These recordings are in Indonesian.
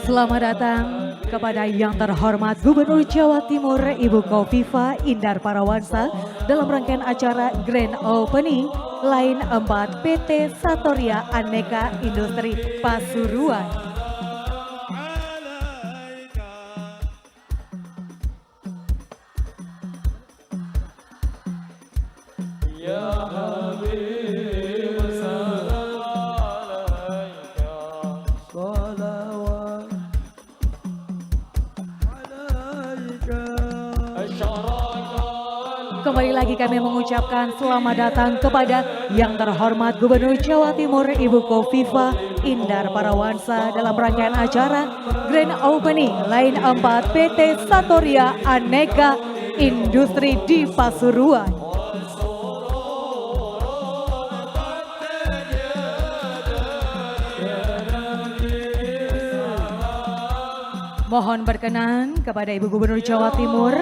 Selamat datang kepada yang terhormat Gubernur Jawa Timur Ibu Khofifah Indar Parawansa dalam rangkaian acara Grand Opening Line 4 PT Satoria Aneka Industri Pasuruan. Kembali lagi kami mengucapkan selamat datang kepada yang terhormat Gubernur Jawa Timur Ibu Khofifah Indar Parawansa dalam rangkaian acara Grand Opening Line 4 PT Satoria Aneka Industri di Pasuruan. Mohon berkenan kepada Ibu Gubernur Jawa Timur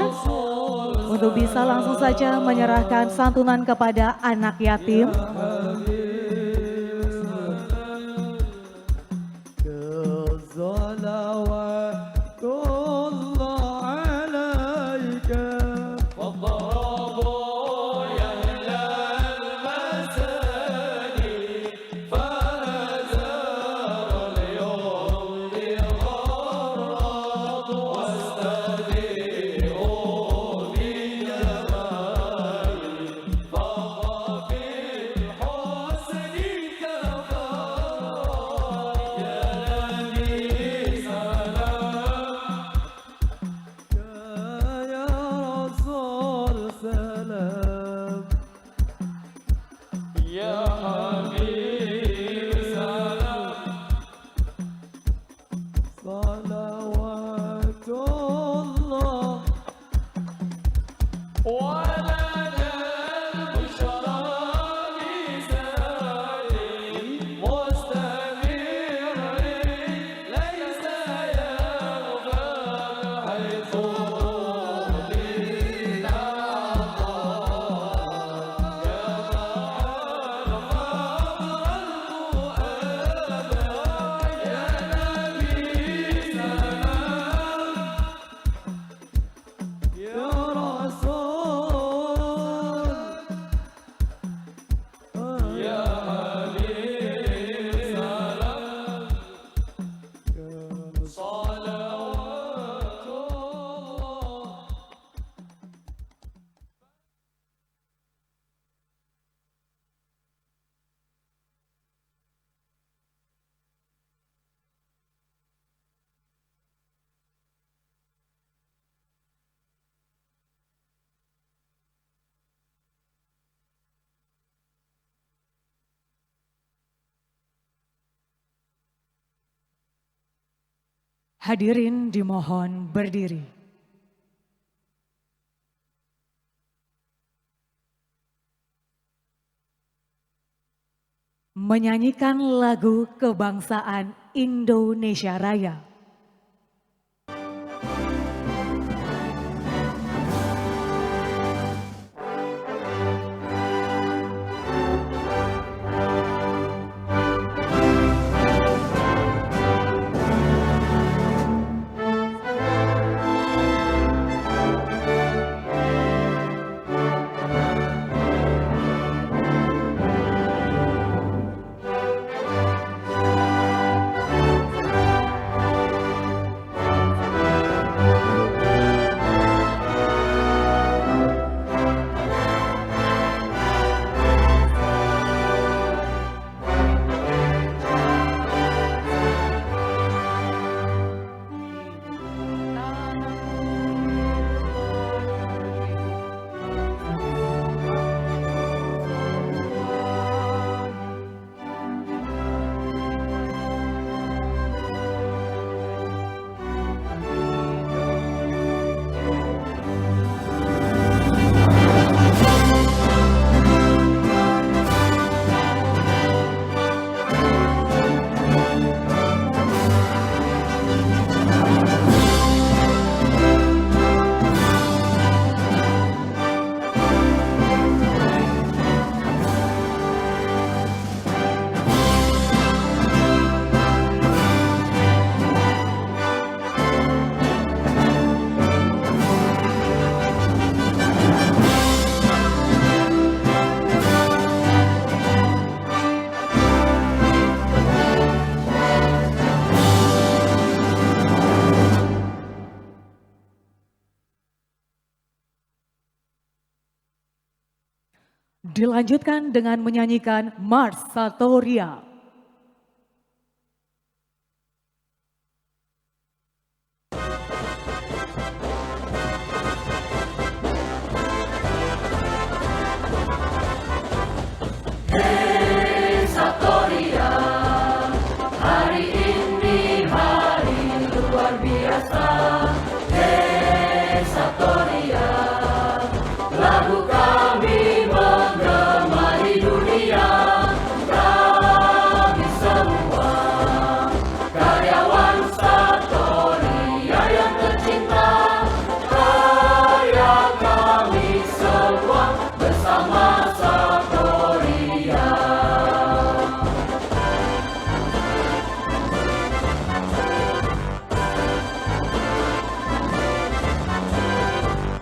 untuk bisa langsung saja menyerahkan santunan kepada anak yatim. Hadirin dimohon berdiri. Menyanyikan lagu kebangsaan Indonesia Raya. Dilanjutkan dengan menyanyikan Mars Satoria. Hey Satoria, hari ini hari luar biasa. Hey Satoria, lagu kami menggema di dunia. Kami semua karyawan Satoria yang tercinta. Karya kami semua bersama Satoria.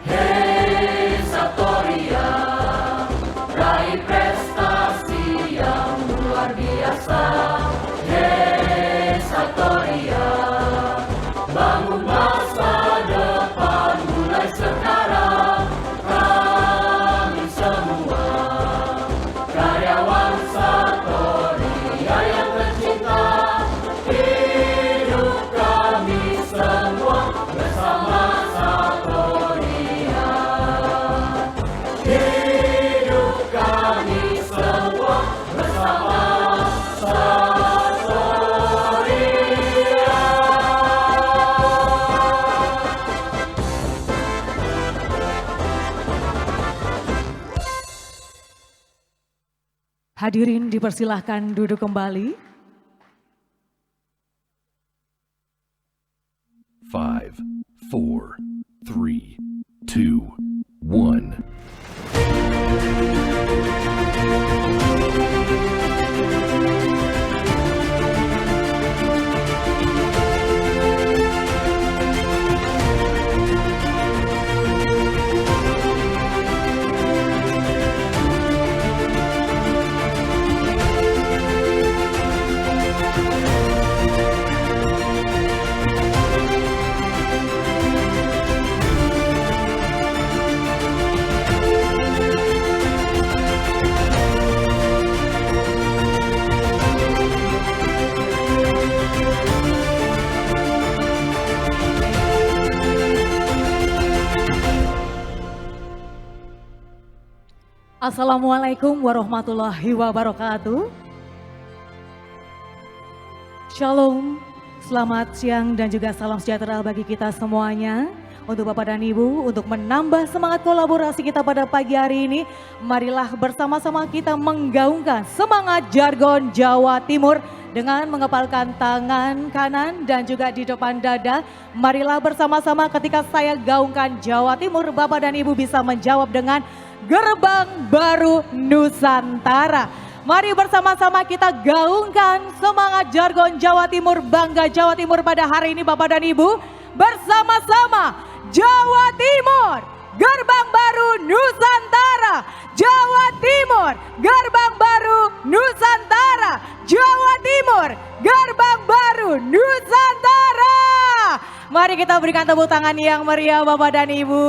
Hey Satoria, raih prestasi yang luar biasa. Hey Satoria, bangun masa depan mulai sekarang. Kami semua karyawan Satoria yang tercinta. Hidup kami semua bersama Satoria. Hidup kami semua bersama Satoria. Hadirin dipersilahkan duduk kembali. 5, 4, 3, 2, 1. Assalamualaikum warahmatullahi wabarakatuh. Shalom, selamat siang dan juga salam sejahtera bagi kita semuanya. Untuk Bapak dan Ibu, untuk menambah semangat kolaborasi kita pada pagi hari ini, marilah bersama-sama kita menggaungkan semangat jargon Jawa Timur dengan mengepalkan tangan kanan dan juga di depan dada. Marilah bersama-sama ketika saya gaungkan Jawa Timur, Bapak dan Ibu bisa menjawab dengan Gerbang Baru Nusantara. Mari bersama-sama kita gaungkan semangat jargon Jawa Timur, bangga Jawa Timur pada hari ini Bapak dan Ibu. Bersama-sama Jawa Timur, Gerbang Baru Nusantara. Jawa Timur, Gerbang Baru Nusantara. Jawa Timur, Gerbang Baru Nusantara. Mari kita berikan tepuk tangan yang meriah Bapak dan Ibu.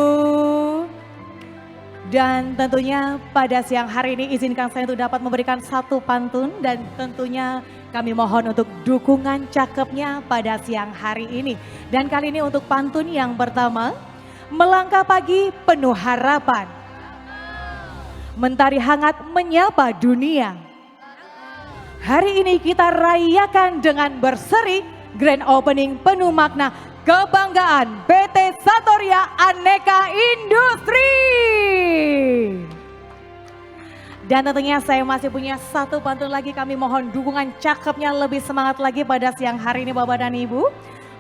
Dan tentunya pada siang hari ini izinkan saya untuk dapat memberikan satu pantun dan tentunya kami mohon untuk dukungan cakepnya pada siang hari ini. Dan kali ini untuk pantun yang pertama, melangkah pagi penuh harapan. Mentari hangat menyapa dunia. Hari ini kita rayakan dengan berseri grand opening penuh makna kebanggaan PT Satoria Aneka Industri. Dan tentunya saya masih punya satu pantun lagi, kami mohon dukungan cakepnya lebih semangat lagi pada siang hari ini Bapak dan Ibu.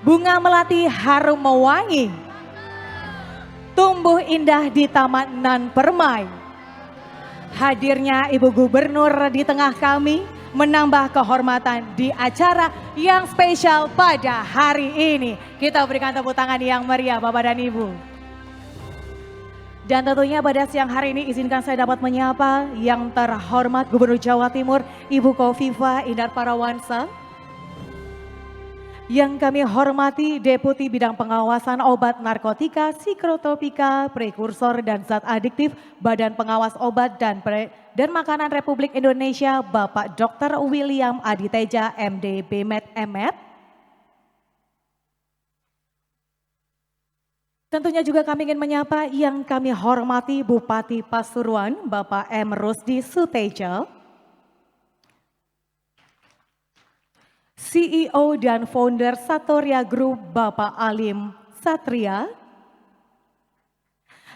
Bunga melati harum mewangi, tumbuh indah di taman nan permai. Hadirnya Ibu Gubernur di tengah kami menambah kehormatan di acara yang spesial pada hari ini. Kita berikan tepuk tangan yang meriah Bapak dan Ibu. Dan tentunya pada siang hari ini izinkan saya dapat menyapa yang terhormat Gubernur Jawa Timur Ibu Kofifa Indar Parawansa. Yang kami hormati Deputi Bidang Pengawasan Obat Narkotika, Psikotropika, Prekursor dan Zat Adiktif Badan Pengawas Obat dan Makanan Republik Indonesia, Bapak Dr. William Aditeja, MD, BMed, MMed. Tentunya juga kami ingin menyapa yang kami hormati Bupati Pasuruan, Bapak M. Rusdi Suteja, CEO dan founder Satoria Group, Bapak Alim Satria.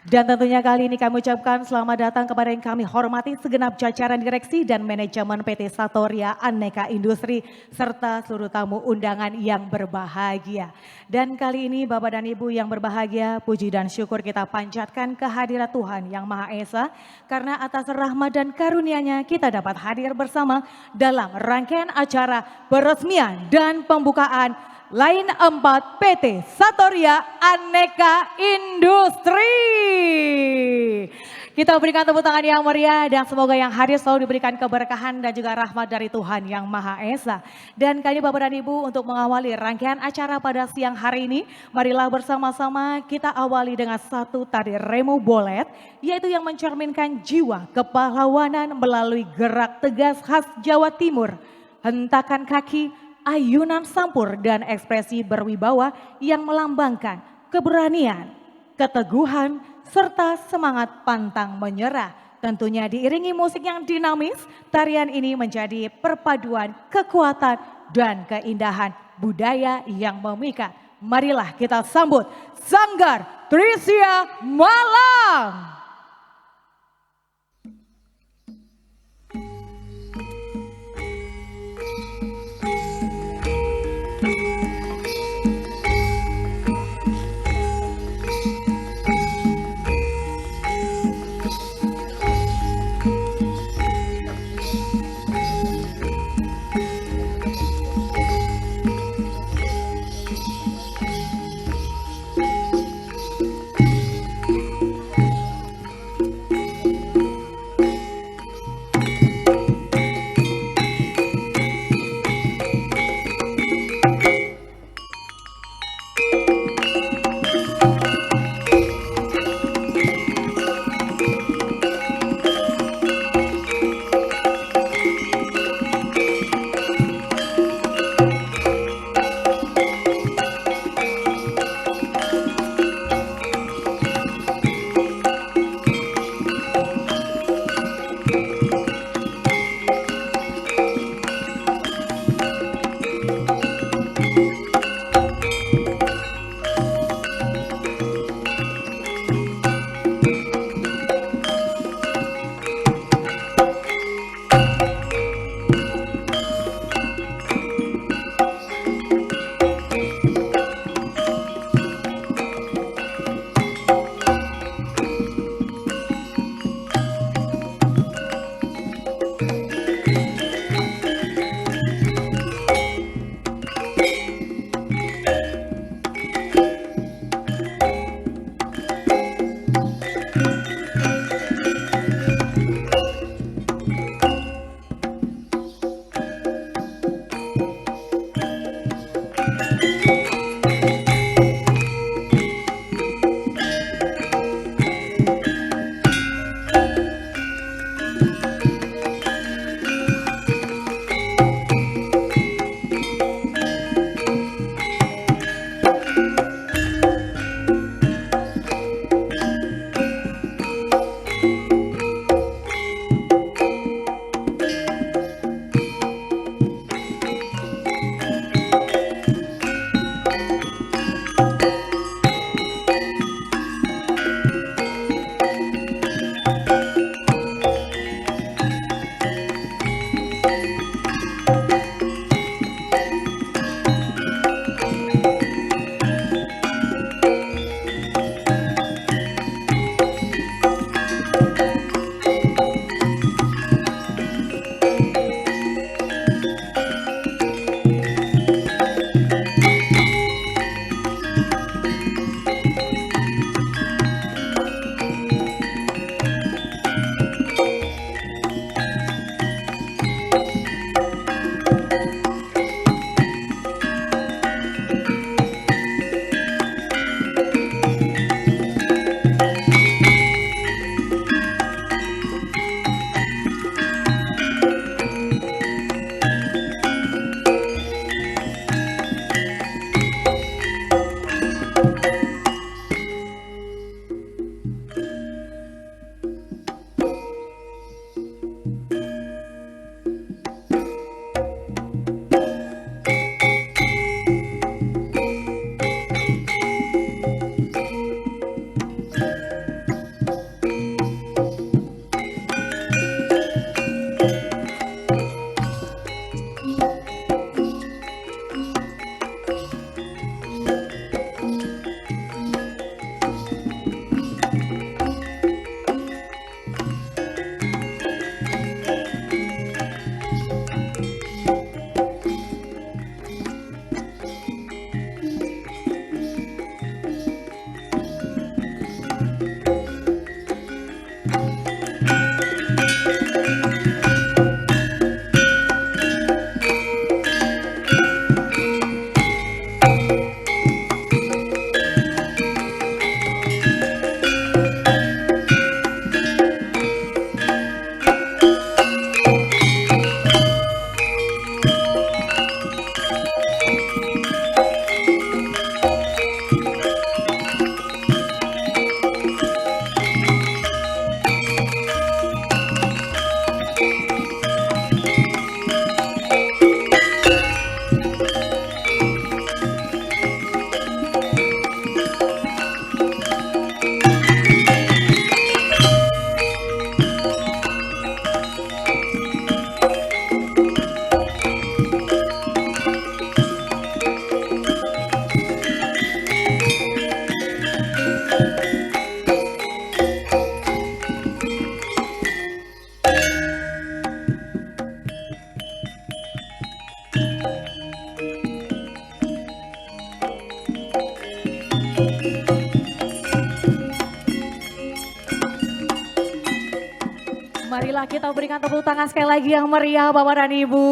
Dan tentunya kali ini kami ucapkan selamat datang kepada yang kami hormati segenap jajaran direksi dan manajemen PT Satoria Aneka Industri serta seluruh tamu undangan yang berbahagia. Dan kali ini Bapak dan Ibu yang berbahagia, puji dan syukur kita panjatkan kehadirat Tuhan Yang Maha Esa karena atas rahmat dan karunia-Nya kita dapat hadir bersama dalam rangkaian acara peresmian dan pembukaan Line 4 PT Satoria Aneka Industri. Kita berikan tepuk tangan yang meriah dan semoga yang hadir selalu diberikan keberkahan dan juga rahmat dari Tuhan Yang Maha Esa. Dan kali ini Bapak dan Ibu untuk mengawali rangkaian acara pada siang hari ini, marilah bersama-sama kita awali dengan satu tari remo bolet, yaitu yang mencerminkan jiwa kepahlawanan melalui gerak tegas khas Jawa Timur. Hentakan kaki, ayunan sampur dan ekspresi berwibawa yang melambangkan keberanian, keteguhan, serta semangat pantang menyerah. Tentunya diiringi musik yang dinamis, tarian ini menjadi perpaduan kekuatan dan keindahan budaya yang memikat. Marilah kita sambut Sanggar Trisya Malang. Marilah kita berikan tepuk tangan sekali lagi yang meriah Bapak dan Ibu.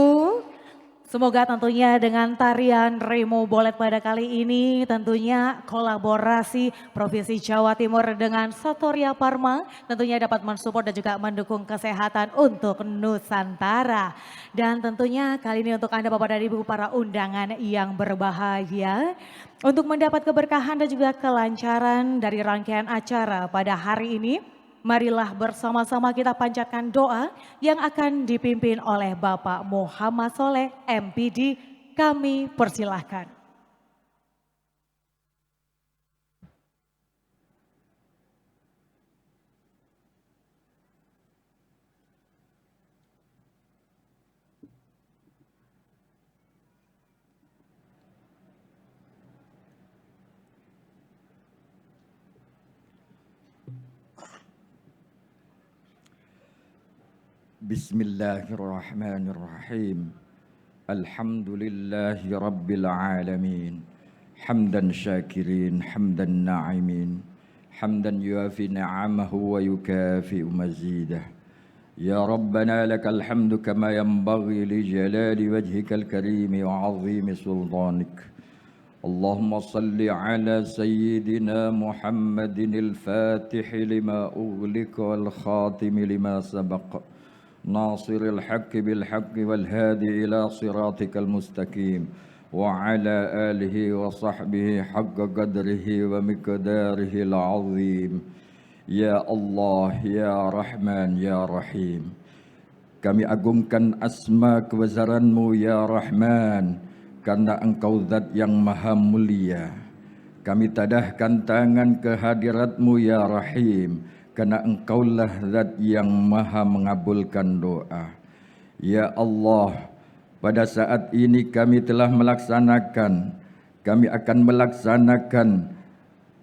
Semoga tentunya dengan tarian Remo Bolet pada kali ini tentunya kolaborasi Provinsi Jawa Timur dengan Satoria Parma tentunya dapat mensupport dan juga mendukung kesehatan untuk Nusantara. Dan tentunya kali ini untuk Anda Bapak dan Ibu para undangan yang berbahagia untuk mendapat keberkahan dan juga kelancaran dari rangkaian acara pada hari ini. Marilah bersama-sama kita panjatkan doa yang akan dipimpin oleh Bapak Muhammad Soleh MPD. Kami persilahkan. Bismillahirrahmanirrahim. Alhamdulillahi rabbil alamin. Hamdan syakirin, hamdan na'imin. Hamdan yuafi ni'amahu wa yukafi'u mazidah. Ya Rabbana lakal hamdu kama yanbaghi li jalali wajhikal karimi wa 'azimi sultanik. Allahumma salli ala sayyidina Muhammadin al-fatih lima ughliqa wal khatimi lima sabaqa. ناصر الحق بالحق والهادي إلى صراطك المستقيم وعلى آله وصحبه حق قدره ومقداره العظيم يا الله يا رحمن يا رحيم. Kami agungkan asma kebesaran-Mu ya Rahman, karena Engkau zat yang maha mulia. Kami tadahkan tangan ke hadirat-Mu ya Rahim, karena Engkaulah zat yang maha mengabulkan doa. Ya Allah, pada saat ini kami akan melaksanakan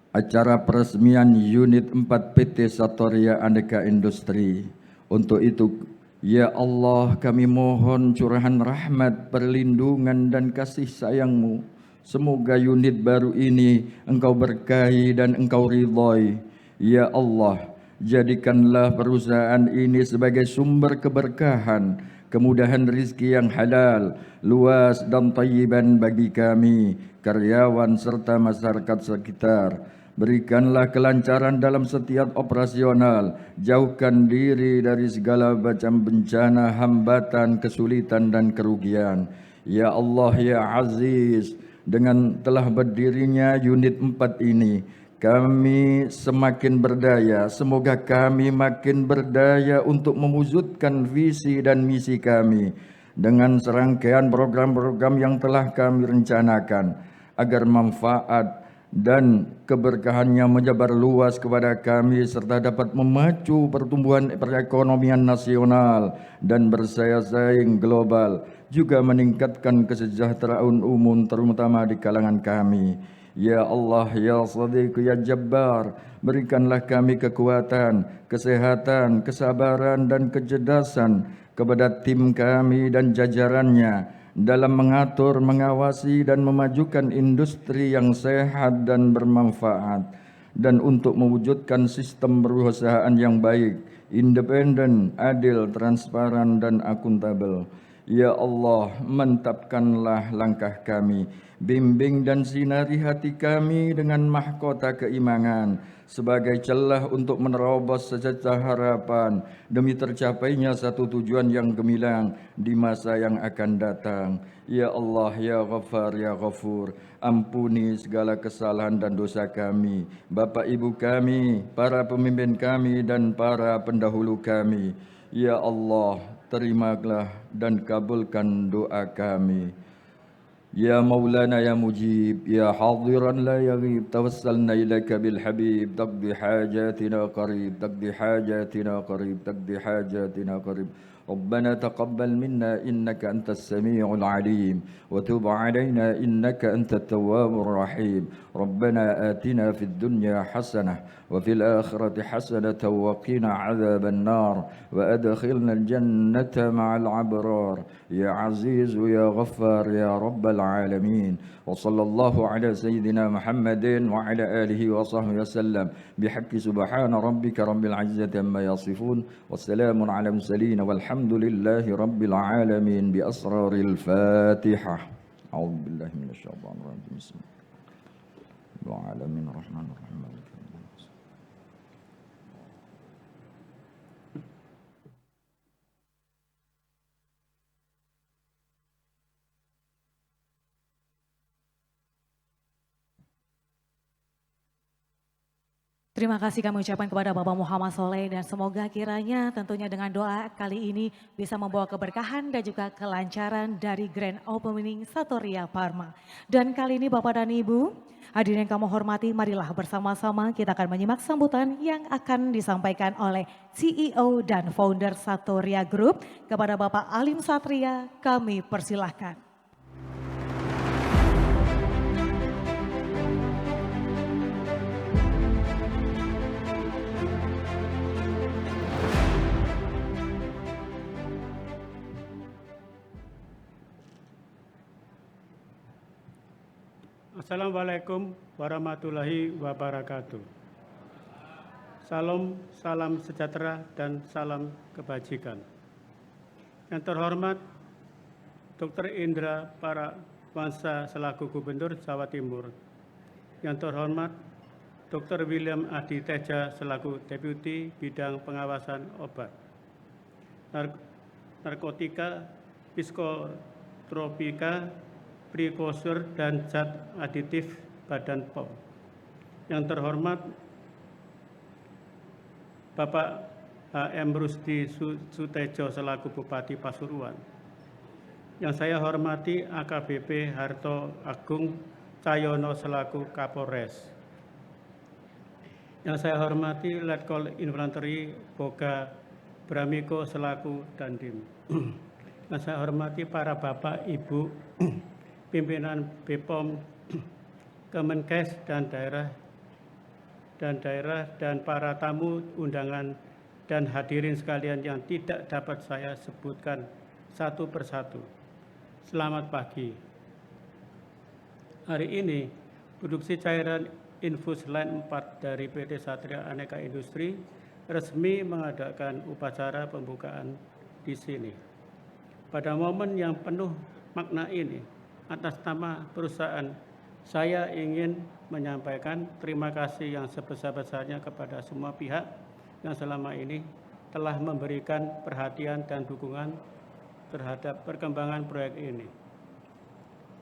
acara peresmian unit 4 PT Satoria Aneka Industri. Untuk itu, ya Allah, kami mohon curahan rahmat, perlindungan dan kasih sayang-Mu. Semoga unit baru ini Engkau berkahi dan Engkau ridhoi. Ya Allah, jadikanlah perusahaan ini sebagai sumber keberkahan, kemudahan rizki yang halal, luas dan tayyiban bagi kami, karyawan serta masyarakat sekitar. Berikanlah kelancaran dalam setiap operasional, jauhkan diri dari segala macam bencana, hambatan, kesulitan dan kerugian. Ya Allah ya Aziz, dengan telah berdirinya unit 4 ini, kami semakin berdaya. Semoga kami makin berdaya untuk mewujudkan visi dan misi kami dengan serangkaian program-program yang telah kami rencanakan, agar manfaat dan keberkahannya menyebar luas kepada kami serta dapat memacu pertumbuhan perekonomian nasional dan bersaing global, juga meningkatkan kesejahteraan umum terutama di kalangan kami. Ya Allah, Ya Sadiq, Ya Jabbar, berikanlah kami kekuatan, kesehatan, kesabaran dan kecerdasan kepada tim kami dan jajarannya dalam mengatur, mengawasi dan memajukan industri yang sehat dan bermanfaat, dan untuk mewujudkan sistem perusahaan yang baik, independen, adil, transparan dan akuntabel. Ya Allah, mantapkanlah langkah kami, bimbing dan sinari hati kami dengan mahkota keimanan sebagai celah untuk menerobos secercah harapan demi tercapainya satu tujuan yang gemilang di masa yang akan datang. Ya Allah, Ya Ghaffar, Ya Ghafur, ampuni segala kesalahan dan dosa kami, Bapak Ibu kami, para pemimpin kami dan para pendahulu kami. Ya Allah, terimalah dan kabulkan doa kami. Ya Maulana Ya Mujib, Ya Hadiran La Yaghib, tawassalna ilaika bil Habib, taqdi hajatina qarib, taqdi hajatina qarib, taqdi hajatina qarib. ربنا تقبل منا إنك أنت السميع العليم وتب علينا إنك أنت التواب الرحيم ربنا آتنا في الدنيا حسنة وفي الآخرة حسنة وقنا عذاب النار وأدخلنا الجنة مع الأبرار يا عزيز يا غفار يا رب العالمين وصلى الله على سيدنا محمد وعلى آله وصحبه وسلم بحق سبحان ربك رب العزة عما يصفون والسلام على المرسلين والحمد لله رب العالمين بأسرار الفاتحة أعوذ بالله من الشيطان الرجيم بسم الله العالمين الرحمن الرحيم مالك يوم الدين Terima kasih kami ucapkan kepada Bapak Muhammad Soleh dan semoga kiranya tentunya dengan doa kali ini bisa membawa keberkahan dan juga kelancaran dari Grand Opening Satoria Parma. Dan kali ini Bapak dan Ibu, hadirin yang kami hormati, marilah bersama-sama kita akan menyimak sambutan yang akan disampaikan oleh CEO dan founder Satoria Group. Kepada Bapak Alim Satria, kami persilahkan. Assalamualaikum warahmatullahi wabarakatuh. Salam sejahtera dan salam kebajikan. Yang terhormat Dr. Indra Parawansa selaku Gubernur Jawa Timur. Yang terhormat Dr. William Adi Teja selaku Deputi Bidang Pengawasan Obat, Narkotika, Psikotropika, Prekursor dan Zat Aditif Badan POM. Yang terhormat Bapak H.M. Rusdi Sutejo selaku Bupati Pasuruan. Yang saya hormati AKBP Harto Agung Cahyono selaku Kapolres. Yang saya hormati Letkol Infanteri Boga Bramiko selaku Dandim. Yang saya hormati para Bapak, Ibu, pimpinan BPOM, Kemenkes dan daerah dan para tamu undangan dan hadirin sekalian yang tidak dapat saya sebutkan satu persatu. Selamat pagi. Hari ini produksi cairan infus line 4 dari PT Satria Aneka Industri resmi mengadakan upacara pembukaan di sini. Pada momen yang penuh makna ini, atas nama perusahaan, saya ingin menyampaikan terima kasih yang sebesar-besarnya kepada semua pihak yang selama ini telah memberikan perhatian dan dukungan terhadap perkembangan proyek ini,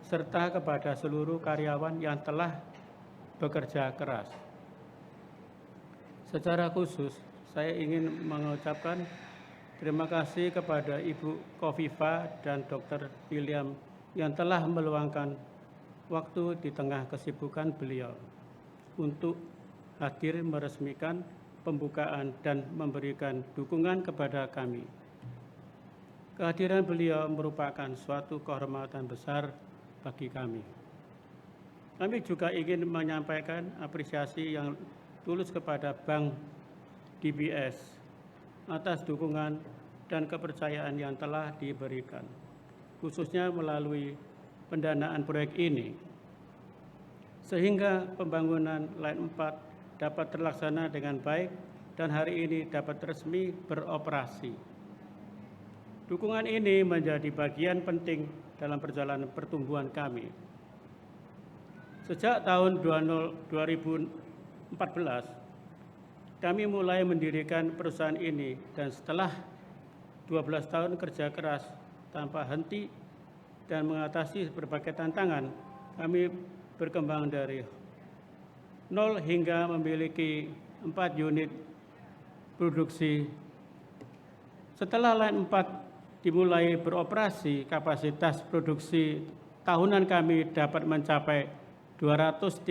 serta kepada seluruh karyawan yang telah bekerja keras. Secara khusus, saya ingin mengucapkan terima kasih kepada Ibu Kofifa dan Dr. William yang telah meluangkan waktu di tengah kesibukan beliau untuk hadir meresmikan pembukaan dan memberikan dukungan kepada kami. Kehadiran beliau merupakan suatu kehormatan besar bagi kami. Kami juga ingin menyampaikan apresiasi yang tulus kepada Bank DBS atas dukungan dan kepercayaan yang telah diberikan, khususnya melalui pendanaan proyek ini, sehingga pembangunan Line 4 dapat terlaksana dengan baik dan hari ini dapat resmi beroperasi. Dukungan ini menjadi bagian penting dalam perjalanan pertumbuhan kami. Sejak tahun 2014, kami mulai mendirikan perusahaan ini dan setelah 12 tahun kerja keras tanpa henti dan mengatasi berbagai tantangan, kami berkembang dari 0 hingga memiliki 4 unit produksi. Setelah Line 4 dimulai beroperasi, kapasitas produksi tahunan kami dapat mencapai 230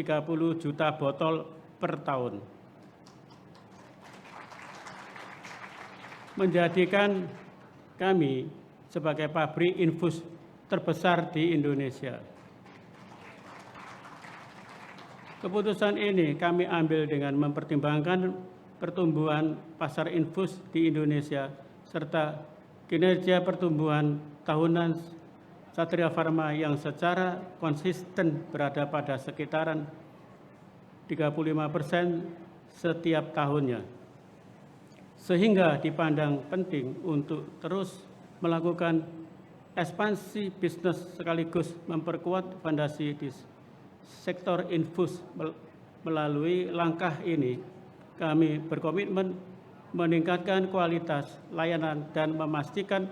juta botol per tahun, menjadikan kami sebagai pabrik infus terbesar di Indonesia. Keputusan ini kami ambil dengan mempertimbangkan pertumbuhan pasar infus di Indonesia serta kinerja pertumbuhan tahunan Satria Pharma yang secara konsisten berada pada sekitaran 35% setiap tahunnya. Sehingga dipandang penting untuk terus melakukan ekspansi bisnis sekaligus memperkuat fondasi di sektor infus. Melalui langkah ini, kami berkomitmen meningkatkan kualitas layanan dan memastikan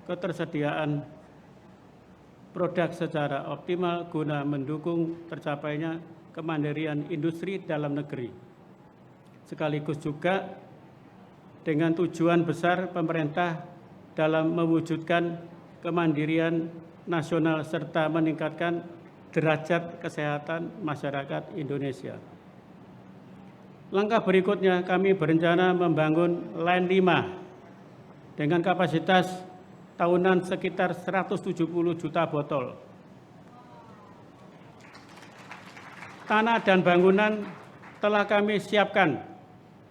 ketersediaan produk secara optimal guna mendukung tercapainya kemandirian industri dalam negeri. Sekaligus juga dengan tujuan besar pemerintah dalam mewujudkan kemandirian nasional serta meningkatkan derajat kesehatan masyarakat Indonesia. Langkah berikutnya kami berencana membangun line 5 dengan kapasitas tahunan sekitar 170 juta botol. Tanah dan bangunan telah kami siapkan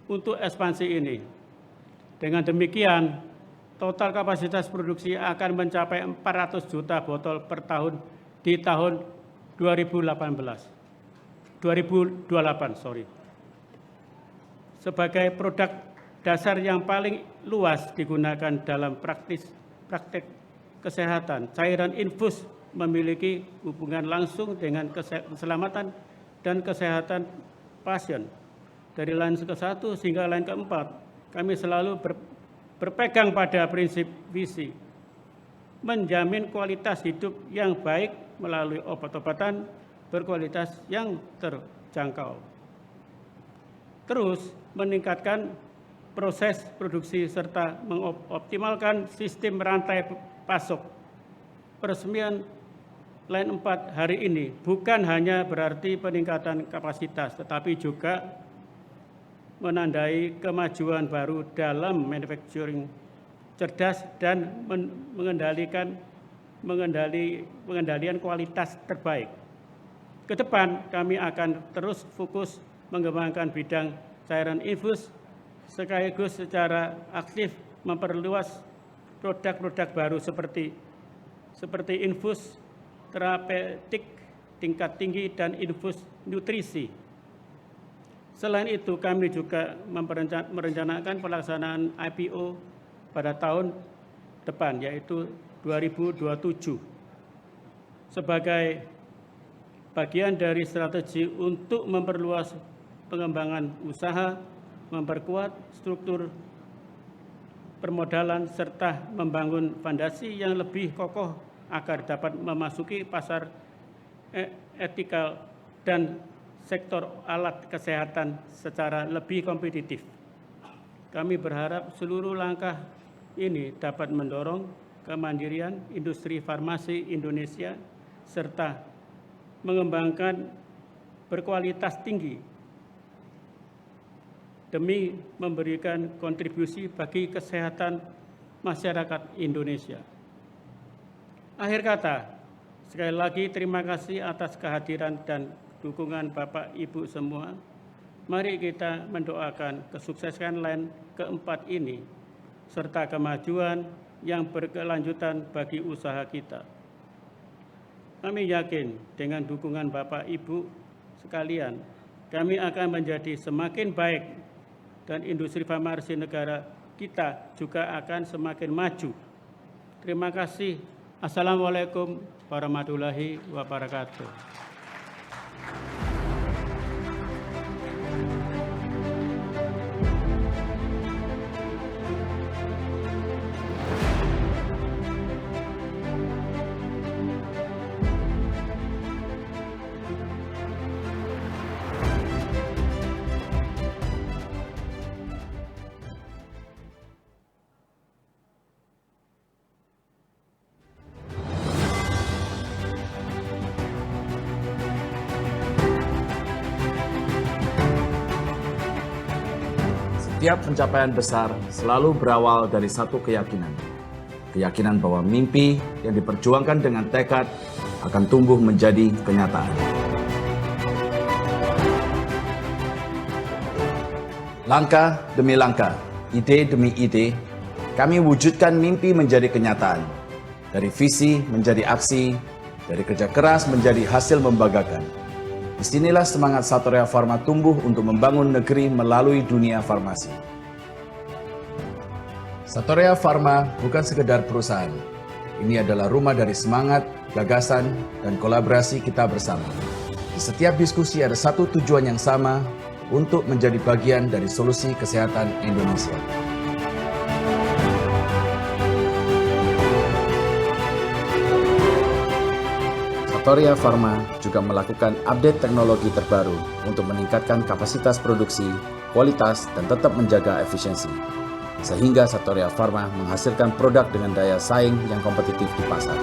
untuk ekspansi ini. Dengan demikian, total kapasitas produksi akan mencapai 400 juta botol per tahun di tahun 2028. Sebagai produk dasar yang paling luas digunakan dalam praktek kesehatan, cairan infus memiliki hubungan langsung dengan keselamatan dan kesehatan pasien. Dari line ke-1 hingga line ke-4, kami selalu berpegang pada prinsip visi, menjamin kualitas hidup yang baik melalui obat-obatan berkualitas yang terjangkau. Terus meningkatkan proses produksi serta mengoptimalkan sistem rantai pasok. Peresmian line 4 hari ini bukan hanya berarti peningkatan kapasitas, tetapi juga menandai kemajuan baru dalam manufacturing cerdas dan pengendalian kualitas terbaik. Ke depan kami akan terus fokus mengembangkan bidang cairan infus sekaligus secara aktif memperluas produk-produk baru seperti infus terapeutik tingkat tinggi dan infus nutrisi. Selain itu, kami juga merencanakan pelaksanaan IPO pada tahun depan, yaitu 2027. Sebagai bagian dari strategi untuk memperluas pengembangan usaha, memperkuat struktur permodalan, serta membangun fondasi yang lebih kokoh agar dapat memasuki pasar etikal dan sektor alat kesehatan secara lebih kompetitif. Kami berharap seluruh langkah ini dapat mendorong kemandirian industri farmasi Indonesia serta mengembangkan berkualitas tinggi demi memberikan kontribusi bagi kesehatan masyarakat Indonesia. Akhir kata, sekali lagi terima kasih atas kehadiran dan dukungan Bapak Ibu semua. Mari kita mendoakan kesuksesan line keempat ini serta kemajuan yang berkelanjutan bagi usaha kita. Kami yakin dengan dukungan Bapak Ibu sekalian, kami akan menjadi semakin baik dan industri farmasi negara kita juga akan semakin maju. Terima kasih. Assalamualaikum warahmatullahi wabarakatuh. Setiap pencapaian besar selalu berawal dari satu keyakinan. keyakinan bahwa mimpi yang diperjuangkan dengan tekad akan tumbuh menjadi kenyataan. Langkah demi langkah, ide demi ide, kami wujudkan mimpi menjadi kenyataan. Dari visi menjadi aksi, dari kerja keras menjadi hasil membanggakan. Disinilah semangat Satoria Pharma tumbuh untuk membangun negeri melalui dunia farmasi. Satoria Pharma bukan sekedar perusahaan. Ini adalah rumah dari semangat, gagasan, dan kolaborasi kita bersama. Di setiap diskusi ada satu tujuan yang sama, untuk menjadi bagian dari solusi kesehatan Indonesia. Satoria Pharma juga melakukan update teknologi terbaru untuk meningkatkan kapasitas produksi, kualitas, dan tetap menjaga efisiensi. Sehingga Satoria Pharma menghasilkan produk dengan daya saing yang kompetitif di pasar.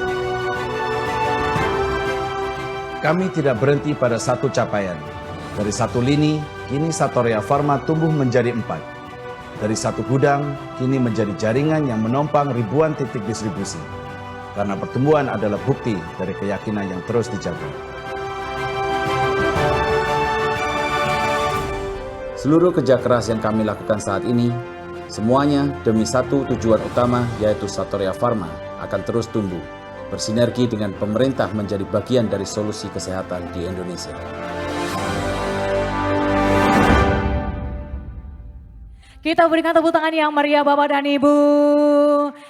Kami tidak berhenti pada satu capaian. Dari satu lini, kini Satoria Pharma tumbuh menjadi 4. Dari satu gudang, kini menjadi jaringan yang menompang ribuan titik distribusi. Karena pertumbuhan adalah bukti dari keyakinan yang terus dijaga. Seluruh kerja keras yang kami lakukan saat ini, semuanya demi satu tujuan utama, yaitu Satoria Pharma akan terus tumbuh, bersinergi dengan pemerintah menjadi bagian dari solusi kesehatan di Indonesia. Kita berikan tepuk tangan yang meriah Bapak dan Ibu.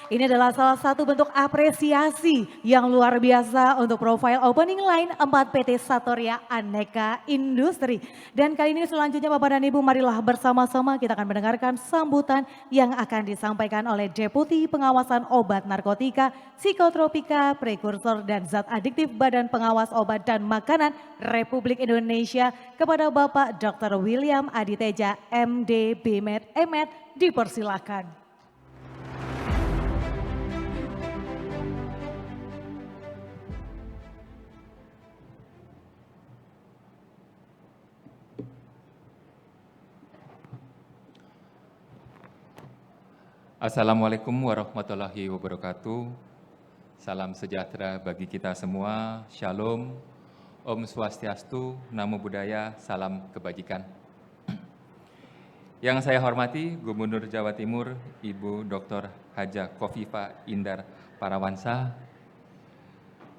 Ini adalah salah satu bentuk apresiasi yang luar biasa untuk profile opening line 4 PT Satoria Aneka Industri. Dan kali ini selanjutnya Bapak dan Ibu, marilah bersama-sama kita akan mendengarkan sambutan yang akan disampaikan oleh Deputi Pengawasan Obat Narkotika, Psikotropika, Prekursor dan Zat Adiktif Badan Pengawas Obat dan Makanan Republik Indonesia kepada Bapak Dr. William Aditeja, MD, BMed, Emet, dipersilakan. Assalamualaikum warahmatullahi wabarakatuh. Salam sejahtera bagi kita semua. Shalom, Om Swastiastu, Namo Buddhaya, salam kebajikan. Yang saya hormati Gubernur Jawa Timur, Ibu Dr. Haja Khofifah Indar Parawansa,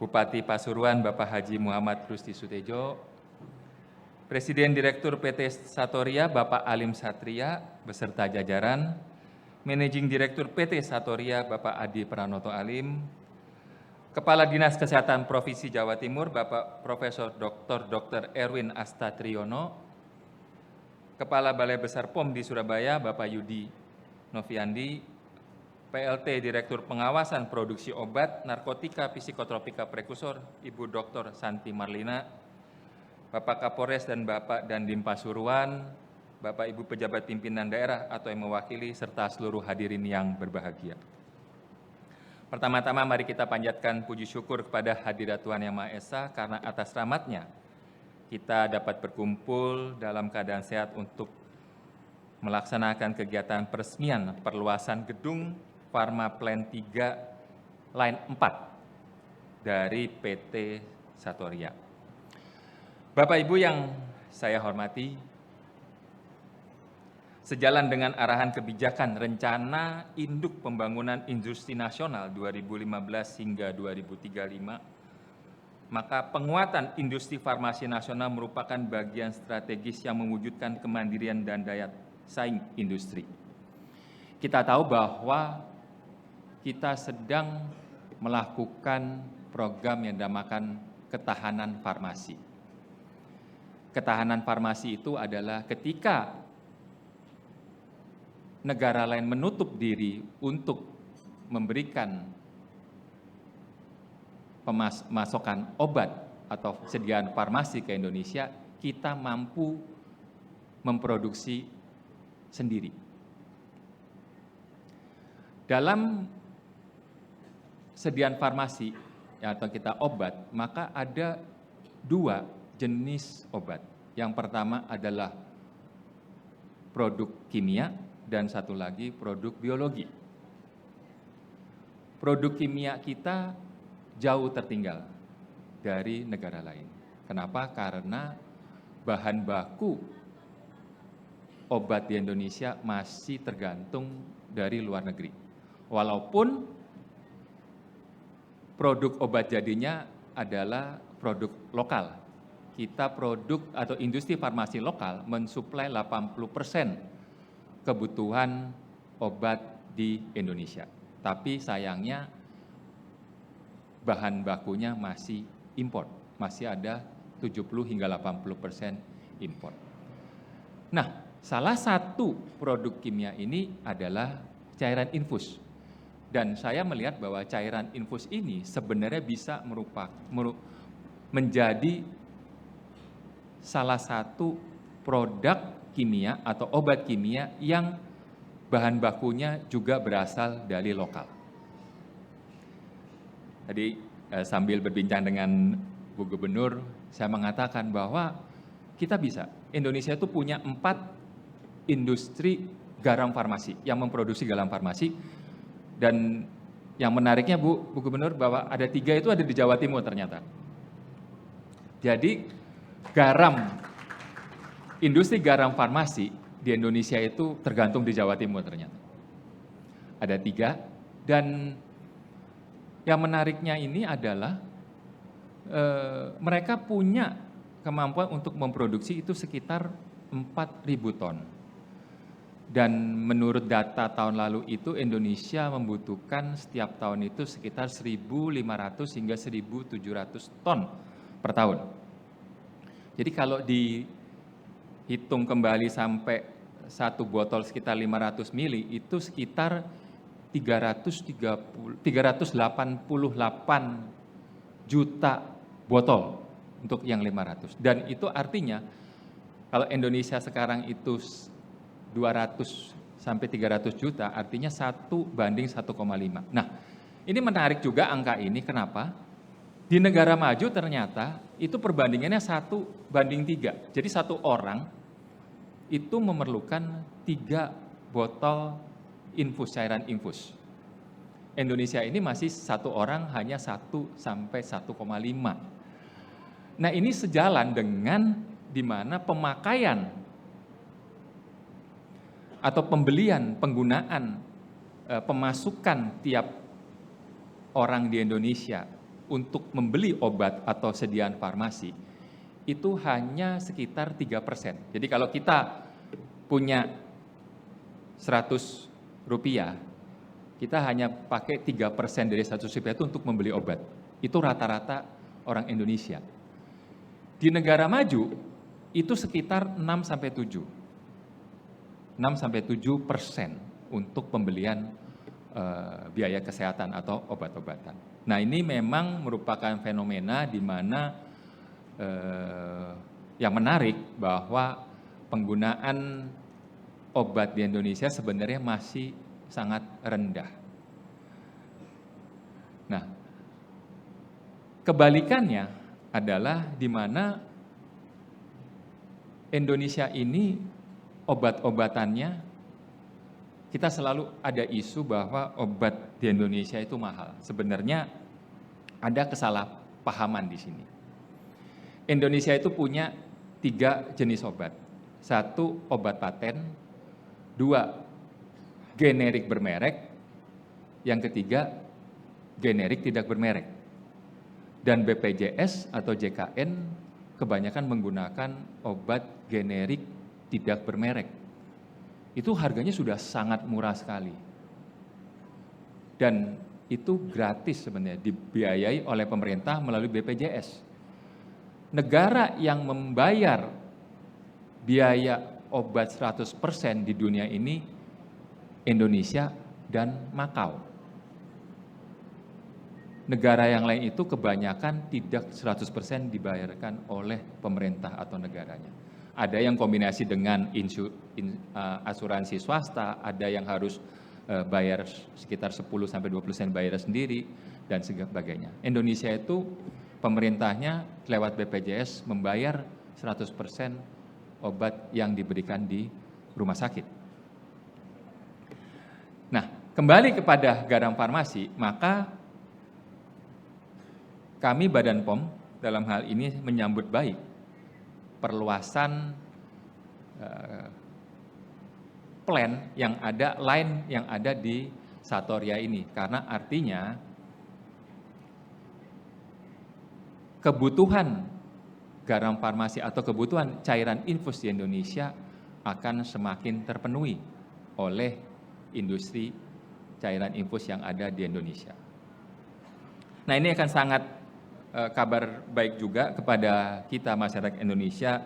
Bupati Pasuruan Bapak Haji Muhammad Rusdi Sutejo, Presiden Direktur PT Satoria Bapak Alim Satria beserta jajaran, Managing Direktur PT Satoria Bapak Adi Pranoto Alim, Kepala Dinas Kesehatan Provinsi Jawa Timur Bapak Profesor Dr. Erwin Astatriono, Kepala Balai Besar POM di Surabaya Bapak Yudi Noviandi, PLT Direktur Pengawasan Produksi Obat, Narkotika, Psikotropika, Prekursor Ibu Dr. Santi Marlina, Bapak Kapolres dan Bapak Dandim Pasuruan, Bapak Ibu pejabat pimpinan daerah atau yang mewakili, serta seluruh hadirin yang berbahagia. Pertama-tama mari kita panjatkan puji syukur kepada hadirat Tuhan Yang Maha Esa karena atas rahmat-Nya kita dapat berkumpul dalam keadaan sehat untuk melaksanakan kegiatan peresmian perluasan gedung Pharma Plant 3 Line 4 dari PT Satoria. Bapak Ibu yang saya hormati, sejalan dengan arahan kebijakan Rencana Induk Pembangunan Industri Nasional 2015 hingga 2035, maka penguatan industri farmasi nasional merupakan bagian strategis yang mewujudkan kemandirian dan daya saing industri. Kita tahu bahwa kita sedang melakukan program yang dinamakan ketahanan farmasi. Ketahanan farmasi itu adalah ketika negara lain menutup diri untuk memberikan pemasokan obat atau sediaan farmasi ke Indonesia, kita mampu memproduksi sendiri. Dalam sediaan farmasi atau kita obat, maka ada 2 jenis obat. Yang pertama adalah produk kimia dan satu lagi produk biologi. produk kimia kita jauh tertinggal dari negara lain. Kenapa? Karena bahan baku obat di Indonesia masih tergantung dari luar negeri. Walaupun produk obat jadinya adalah produk lokal. Kita produk atau industri farmasi lokal mensuplai 80% kebutuhan obat di Indonesia. Tapi sayangnya bahan bakunya masih impor, masih ada 70 hingga 80% impor. Nah, salah satu produk kimia ini adalah cairan infus. Dan saya melihat bahwa cairan infus ini sebenarnya bisa menjadi salah satu produk kimia atau obat kimia yang bahan bakunya juga berasal dari lokal. Tadi sambil berbincang dengan Bu Gubernur, saya mengatakan bahwa kita bisa, Indonesia itu punya 4 industri garam farmasi yang memproduksi garam farmasi. Dan yang menariknya Bu Gubernur bahwa ada 3 itu ada di Jawa Timur ternyata. Jadi industri garam farmasi di Indonesia itu tergantung di Jawa Timur ternyata. Ada 3 dan yang menariknya ini adalah mereka punya kemampuan untuk memproduksi itu sekitar 4.000 ton. Dan menurut data tahun lalu itu Indonesia membutuhkan setiap tahun itu sekitar 1.500 hingga 1.700 ton per tahun. Jadi kalau dihitung kembali sampai 1 botol sekitar 500 mili itu sekitar 388 juta botol untuk yang 500. Dan itu artinya kalau Indonesia sekarang itu 200 sampai 300 juta, artinya 1:1,5. Nah, ini menarik juga angka ini, kenapa? Di negara maju ternyata itu perbandingannya 1:3. Jadi 1 orang itu memerlukan 3 botol infus, cairan infus. Indonesia ini masih 1 orang hanya 1 sampai 1,5. Nah, ini sejalan dengan di mana pemakaian atau pembelian, penggunaan, pemasukan tiap orang di Indonesia untuk membeli obat atau sediaan farmasi, itu hanya sekitar 3%. Jadi kalau kita punya 100 rupiah, kita hanya pakai 3% dari 100 rupiah itu untuk membeli obat. Itu rata-rata orang Indonesia. Di negara maju, itu sekitar 6-7%. 6-7% untuk pembelian biaya kesehatan atau obat-obatan. Nah, ini memang merupakan fenomena di mana yang menarik bahwa penggunaan obat di Indonesia sebenarnya masih sangat rendah. Nah, kebalikannya adalah di mana Indonesia ini obat-obatannya, kita selalu ada isu bahwa obat di Indonesia itu mahal. Sebenarnya ada kesalahpahaman di sini. Indonesia itu punya 3 jenis obat. 1, obat paten. 2, generik bermerek. Yang ketiga, generik tidak bermerek. Dan BPJS atau JKN kebanyakan menggunakan obat generik tidak bermerek. Itu harganya sudah sangat murah sekali. Dan itu gratis sebenarnya, dibiayai oleh pemerintah melalui BPJS. Negara yang membayar biaya obat 100% di dunia ini Indonesia dan Makau. Negara yang lain itu kebanyakan tidak 100% dibayarkan oleh pemerintah atau negaranya. Ada yang kombinasi dengan asuransi swasta, ada yang harus bayar sekitar 10-20% bayar sendiri, dan sebagainya. Indonesia itu pemerintahnya lewat BPJS membayar 100% obat yang diberikan di rumah sakit. Nah, kembali kepada garam farmasi, maka kami Badan POM dalam hal ini menyambut baik perluasan plan yang ada, line yang ada di Satoria ini, karena artinya kebutuhan garam farmasi atau kebutuhan cairan infus di Indonesia akan semakin terpenuhi oleh industri cairan infus yang ada di Indonesia. Nah, ini akan sangat kabar baik juga kepada kita masyarakat Indonesia,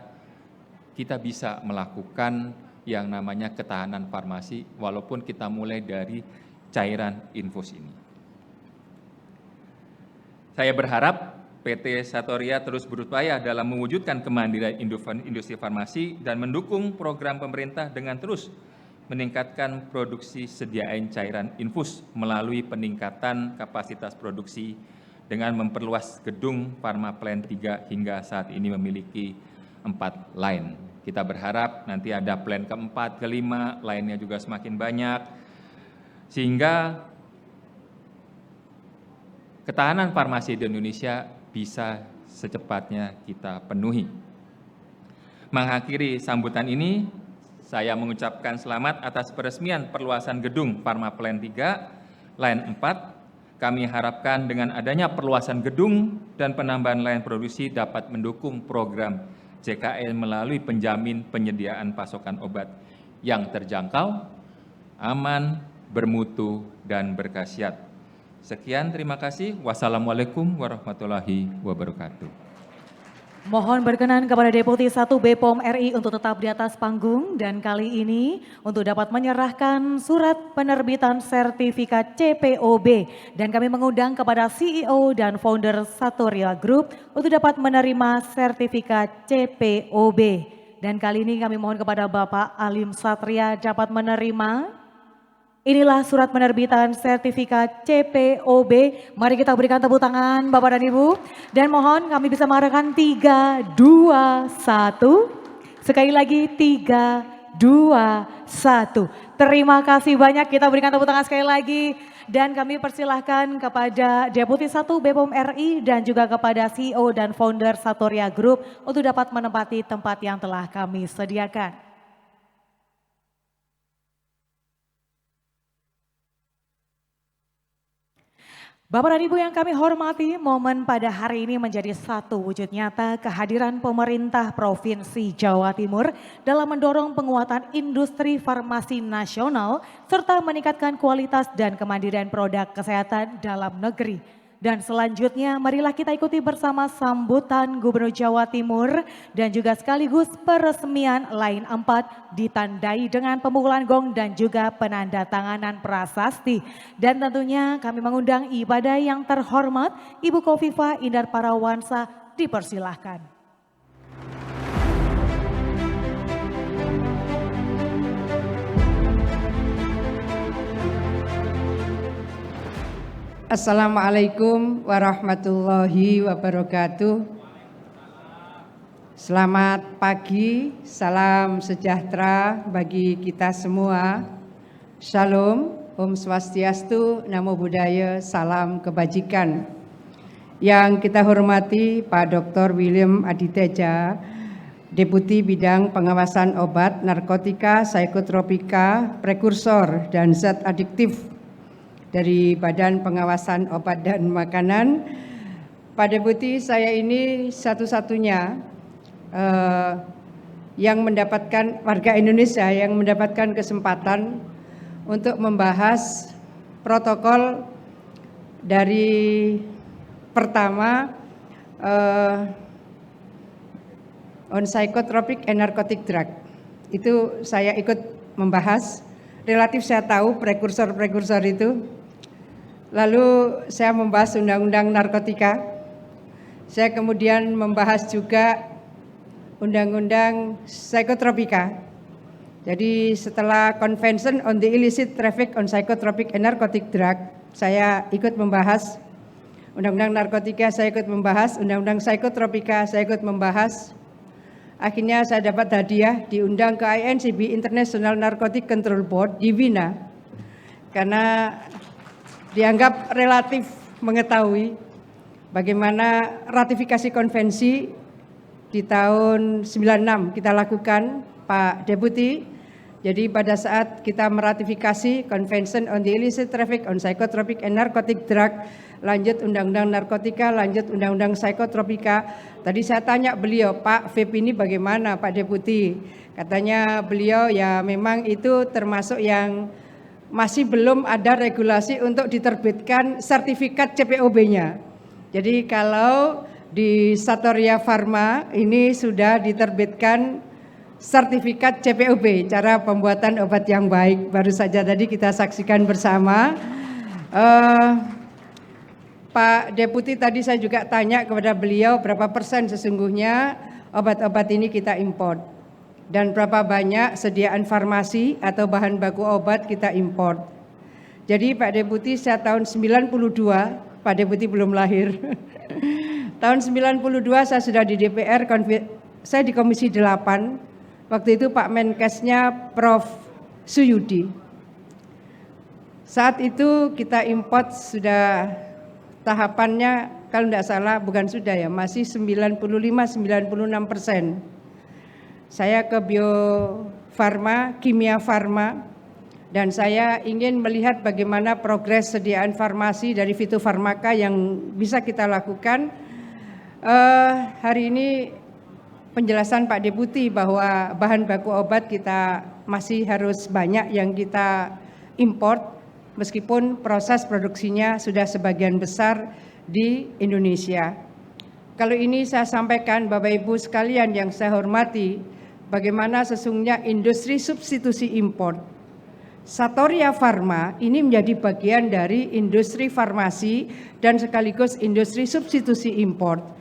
kita bisa melakukan yang namanya ketahanan farmasi walaupun kita mulai dari cairan infus ini. Saya berharap PT Satoria terus berupaya dalam mewujudkan kemandirian industri farmasi dan mendukung program pemerintah dengan terus meningkatkan produksi sediaan cairan infus melalui peningkatan kapasitas produksi dengan memperluas gedung Pharmaplan 3 hingga saat ini memiliki 4 line. Kita berharap nanti ada plan keempat, kelima, lainnya juga semakin banyak, sehingga ketahanan farmasi di Indonesia bisa secepatnya kita penuhi. Mengakhiri sambutan ini, saya mengucapkan selamat atas peresmian perluasan gedung Pharmaplan 3, line 4. Kami harapkan dengan adanya perluasan gedung dan penambahan line produksi dapat mendukung program JKN melalui penjamin penyediaan pasokan obat yang terjangkau, aman, bermutu, dan berkhasiat. Sekian, terima kasih. Wassalamualaikum warahmatullahi wabarakatuh. Mohon berkenan kepada Deputi 1 BPOM RI untuk tetap di atas panggung dan kali ini untuk dapat menyerahkan surat penerbitan sertifikat CPOB dan kami mengundang kepada CEO dan founder Satoria Group untuk dapat menerima sertifikat CPOB dan kali ini kami mohon kepada Bapak Alim Satria dapat menerima. Inilah surat penerbitan sertifikat CPOB. Mari kita berikan tepuk tangan Bapak dan Ibu. Dan mohon kami bisa mengadakan 3, 2, 1. Sekali lagi 3, 2, 1. Terima kasih banyak, kita berikan tepuk tangan sekali lagi. Dan kami persilahkan kepada Deputi 1 BPOM RI dan juga kepada CEO dan founder Satoria Group untuk dapat menempati tempat yang telah kami sediakan. Bapak dan Ibu yang kami hormati, momen pada hari ini menjadi satu wujud nyata kehadiran pemerintah Provinsi Jawa Timur dalam mendorong penguatan industri farmasi nasional serta meningkatkan kualitas dan kemandirian produk kesehatan dalam negeri. Dan selanjutnya marilah kita ikuti bersama sambutan Gubernur Jawa Timur dan juga sekaligus peresmian line 4 ditandai dengan pemukulan gong dan juga penandatanganan prasasti. Dan tentunya kami mengundang ibadah yang terhormat Ibu Khofifah Indar Parawansa dipersilahkan. Assalamualaikum warahmatullahi wabarakatuh. Selamat pagi, salam sejahtera bagi kita semua. Shalom, Om Swastiastu, Namo Buddhaya, salam kebajikan. Yang kita hormati Pak Dr. William Aditeja, Deputi Bidang Pengawasan Obat, Narkotika, Psikotropika, Prekursor, dan Zat Adiktif dari Badan Pengawasan Obat dan Makanan. Pak Deputi, saya ini satu-satunya yang mendapatkan warga Indonesia yang mendapatkan kesempatan untuk membahas protokol dari pertama on psychotropic and narcotic drug. Itu saya ikut membahas, relatif saya tahu prekursor-prekursor itu. Lalu saya membahas undang-undang narkotika. Saya kemudian membahas juga undang-undang psikotropika. Jadi setelah Convention on the Illicit Traffic on Psychotropic and Narcotic Drug, saya ikut membahas undang-undang narkotika, saya ikut membahas undang-undang psikotropika, saya ikut membahas. Akhirnya saya dapat hadiah diundang ke INCB International Narcotic Control Board di Wina. karena dianggap relatif mengetahui bagaimana ratifikasi konvensi di tahun 96 kita lakukan, Pak Deputi. Jadi pada saat kita meratifikasi Convention on the Illicit Traffic on Psychotropic and Narcotic Drug, lanjut Undang-Undang Narkotika, lanjut Undang-Undang Psikotropika. Tadi saya tanya beliau, Pak, vape ini bagaimana Pak Deputi? Katanya beliau ya memang itu termasuk yang masih belum ada regulasi untuk diterbitkan sertifikat CPOB-nya. Jadi kalau di Satoria Pharma ini sudah diterbitkan sertifikat CPOB, cara pembuatan obat yang baik. Baru saja tadi kita saksikan bersama. Pak Deputi tadi saya juga tanya kepada beliau berapa persen sesungguhnya obat-obat ini kita import. Dan berapa banyak sediaan farmasi atau bahan baku obat kita import. Jadi Pak Deputi saya tahun 92, Pak Deputi belum lahir. Tahun 92 saya sudah di DPR, saya di Komisi 8. Waktu itu Pak Menkesnya Prof. Suyudi. Saat itu kita import sudah tahapannya kalau tidak salah bukan sudah ya, masih 95-96%. Saya ke Bio Farma, Kimia Farma, dan saya ingin melihat bagaimana progres sediaan farmasi dari fitofarmaka yang bisa kita lakukan. Hari ini penjelasan Pak Deputi bahwa bahan baku obat kita masih harus banyak yang kita import, meskipun proses produksinya sudah sebagian besar di Indonesia. Kalau ini saya sampaikan Bapak Ibu sekalian yang saya hormati, bagaimana sesungguhnya industri substitusi import. Satoria Pharma ini menjadi bagian dari industri farmasi dan sekaligus industri substitusi import.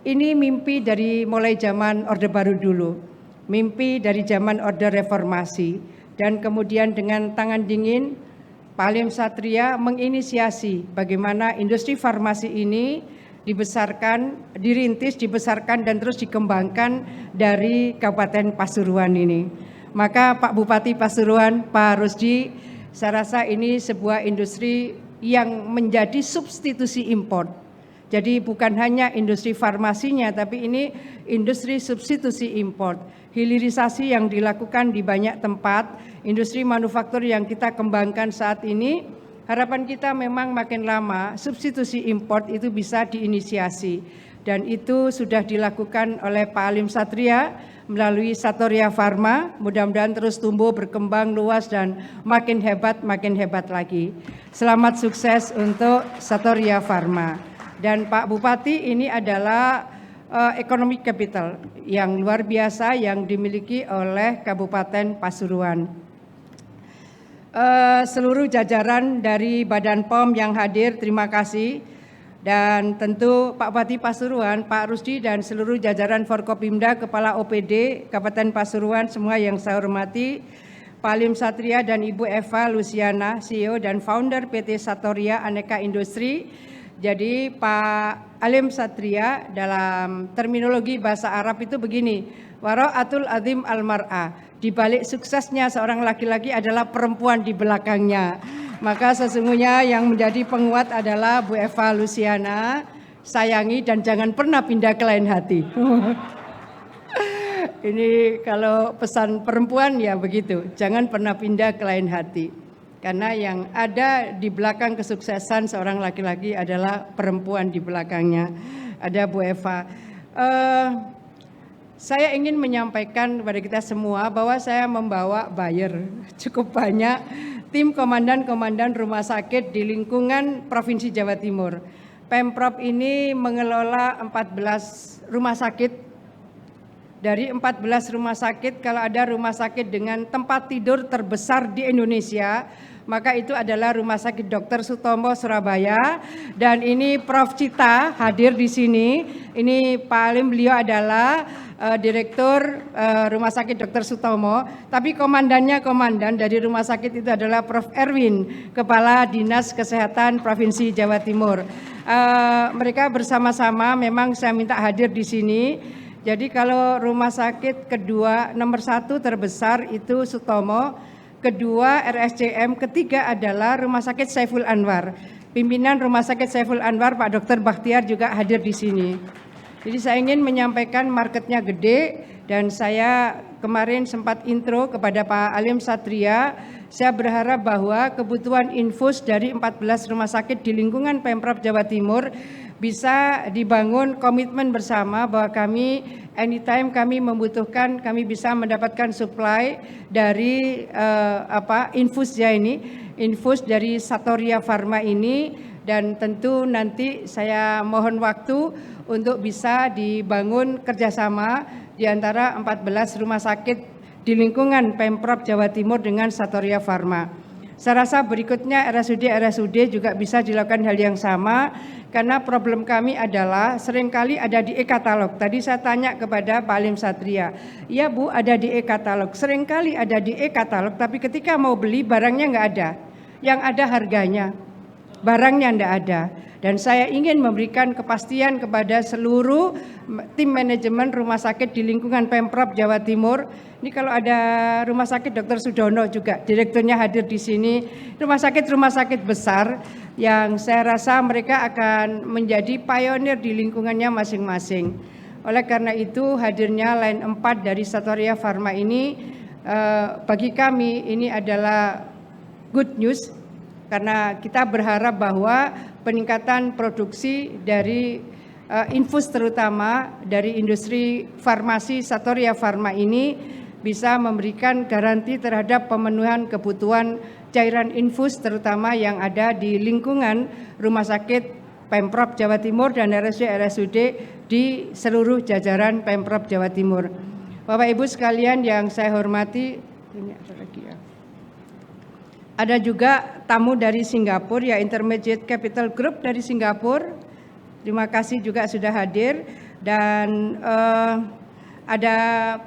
Ini mimpi dari mulai zaman Orde Baru dulu, mimpi dari zaman Orde Reformasi, dan kemudian dengan tangan dingin Pak Halim Satria menginisiasi bagaimana industri farmasi ini dibesarkan, dirintis, dibesarkan dan terus dikembangkan dari Kabupaten Pasuruan ini. Maka Pak Bupati Pasuruan, Pak Rusdi, saya rasa ini sebuah industri yang menjadi substitusi import. Jadi bukan hanya industri farmasinya, tapi ini industri substitusi import. Hilirisasi yang dilakukan di banyak tempat, industri manufaktur yang kita kembangkan saat ini, harapan kita memang makin lama substitusi import itu bisa diinisiasi. Dan itu sudah dilakukan oleh Pak Halim Satria melalui Satoria Pharma, mudah-mudahan terus tumbuh, berkembang luas dan makin hebat lagi. Selamat sukses untuk Satoria Pharma. Dan Pak Bupati ini adalah economic capital yang luar biasa yang dimiliki oleh Kabupaten Pasuruan. Seluruh jajaran dari Badan POM yang hadir, terima kasih. Dan tentu Pak Bupati Pasuruan, Pak Rusdi dan seluruh jajaran Forkopimda, Kepala OPD Kabupaten Pasuruan, semua yang saya hormati, Pak Halim Satria dan Ibu Eva Luciana, CEO dan founder PT Satoria Aneka Industri. Jadi Pak Halim Satria dalam terminologi bahasa Arab itu begini, wara'atul azim al-mar'ah, di balik suksesnya seorang laki-laki adalah perempuan di belakangnya. Maka sesungguhnya yang menjadi penguat adalah Bu Eva Luciana, sayangi dan jangan pernah pindah ke lain hati. Ini kalau pesan perempuan ya begitu, jangan pernah pindah ke lain hati. Karena yang ada di belakang kesuksesan seorang laki-laki adalah perempuan di belakangnya. Ada Bu Eva. Saya ingin menyampaikan kepada kita semua bahwa saya membawa buyer cukup banyak, tim komandan-komandan rumah sakit di lingkungan Provinsi Jawa Timur. Pemprov ini mengelola 14 rumah sakit. Dari 14 rumah sakit, kalau ada rumah sakit dengan tempat tidur terbesar di Indonesia, maka itu adalah Rumah Sakit Dr. Sutomo Surabaya. Dan ini Prof. Cita hadir di sini. Ini Pak Halim, beliau adalah Direktur Rumah Sakit Dr. Sutomo. Tapi komandannya komandan dari rumah sakit itu adalah Prof. Erwin, Kepala Dinas Kesehatan Provinsi Jawa Timur. Mereka bersama-sama memang saya minta hadir di sini. Jadi kalau rumah sakit kedua nomor 1 terbesar itu Sutomo. kedua RSCM, ketiga adalah Rumah Sakit Saiful Anwar. Pimpinan Rumah Sakit Saiful Anwar Pak Dr. Bakhtiar juga hadir di sini. Jadi saya ingin menyampaikan marketnya gede, dan saya kemarin sempat intro kepada Pak Alim Satria. Saya berharap bahwa kebutuhan infus dari 14 rumah sakit di lingkungan Pemprov Jawa Timur bisa dibangun komitmen bersama bahwa kami anytime kami membutuhkan, kami bisa mendapatkan supply dari infusnya ini. Infus dari Satoria Pharma ini, dan tentu nanti saya mohon waktu untuk bisa dibangun kerjasama di antara 14 rumah sakit di lingkungan Pemprov Jawa Timur dengan Satoria Pharma. Saya rasa berikutnya RSUD juga bisa dilakukan hal yang sama, karena problem kami adalah seringkali ada di e-katalog. Tadi saya tanya kepada Pak Alim Satria, ya Bu, ada di e-katalog. Seringkali ada di e-katalog, tapi ketika mau beli barangnya nggak ada. Yang ada harganya, barangnya nggak ada. Dan saya ingin memberikan kepastian kepada seluruh tim manajemen rumah sakit di lingkungan Pemprov Jawa Timur. Ini kalau ada rumah sakit Dr. Sudono juga, direkturnya hadir di sini. Rumah sakit besar yang saya rasa mereka akan menjadi pionir di lingkungannya masing-masing. Oleh karena itu hadirnya line 4 dari Satoria Pharma ini bagi kami ini adalah good news, karena kita berharap bahwa peningkatan produksi dari infus terutama dari industri farmasi Satoria Pharma ini bisa memberikan garansi terhadap pemenuhan kebutuhan cairan infus terutama yang ada di lingkungan rumah sakit Pemprov Jawa Timur dan RSUD di seluruh jajaran Pemprov Jawa Timur. Bapak Ibu sekalian yang saya hormati, ini ada lagi ya. Ada juga tamu dari Singapura, ya Intermediate Capital Group dari Singapura. Terima kasih juga sudah hadir. Dan ada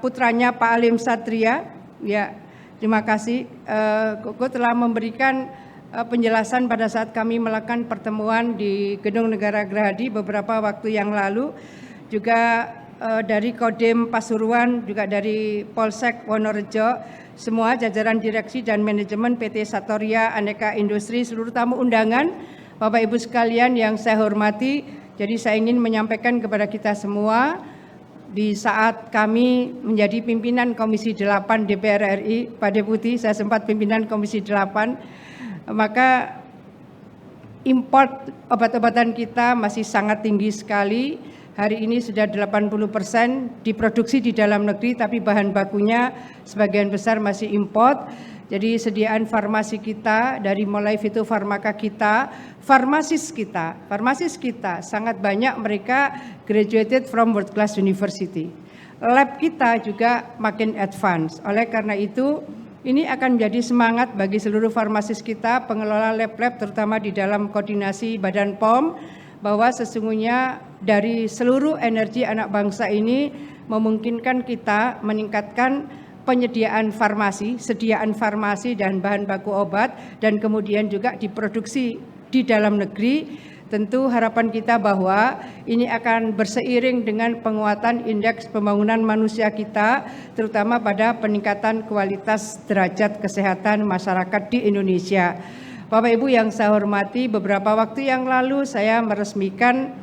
putranya Pak Alim Satria. Ya, terima kasih. Koko telah memberikan penjelasan pada saat kami melakukan pertemuan di Gedung Negara Gerahadi beberapa waktu yang lalu. Juga dari Kodim Pasuruan, juga dari Polsek Wonorejo. Semua jajaran direksi dan manajemen PT Satoria Aneka Industri, seluruh tamu undangan, Bapak Ibu sekalian yang saya hormati. Jadi saya ingin menyampaikan kepada kita semua, di saat kami menjadi pimpinan Komisi 8 DPR RI, Pak Deputi, saya sempat pimpinan Komisi 8, maka import obat-obatan kita masih sangat tinggi sekali. Hari ini sudah 80% diproduksi di dalam negeri, tapi bahan bakunya sebagian besar masih import. Jadi sediaan farmasi kita, dari mulai fitofarmaka kita, farmasis kita sangat banyak mereka graduated from world class university. Lab kita juga makin advance. Oleh karena itu, ini akan menjadi semangat bagi seluruh farmasis kita, pengelola lab-lab terutama di dalam koordinasi Badan POM, bahwa sesungguhnya dari seluruh energi anak bangsa ini memungkinkan kita meningkatkan penyediaan farmasi, sediaan farmasi dan bahan baku obat, dan kemudian juga diproduksi di dalam negeri. Tentu harapan kita bahwa ini akan berseiring dengan penguatan indeks pembangunan manusia kita, terutama pada peningkatan kualitas derajat kesehatan masyarakat di Indonesia. Bapak Ibu yang saya hormati, beberapa waktu yang lalu saya meresmikan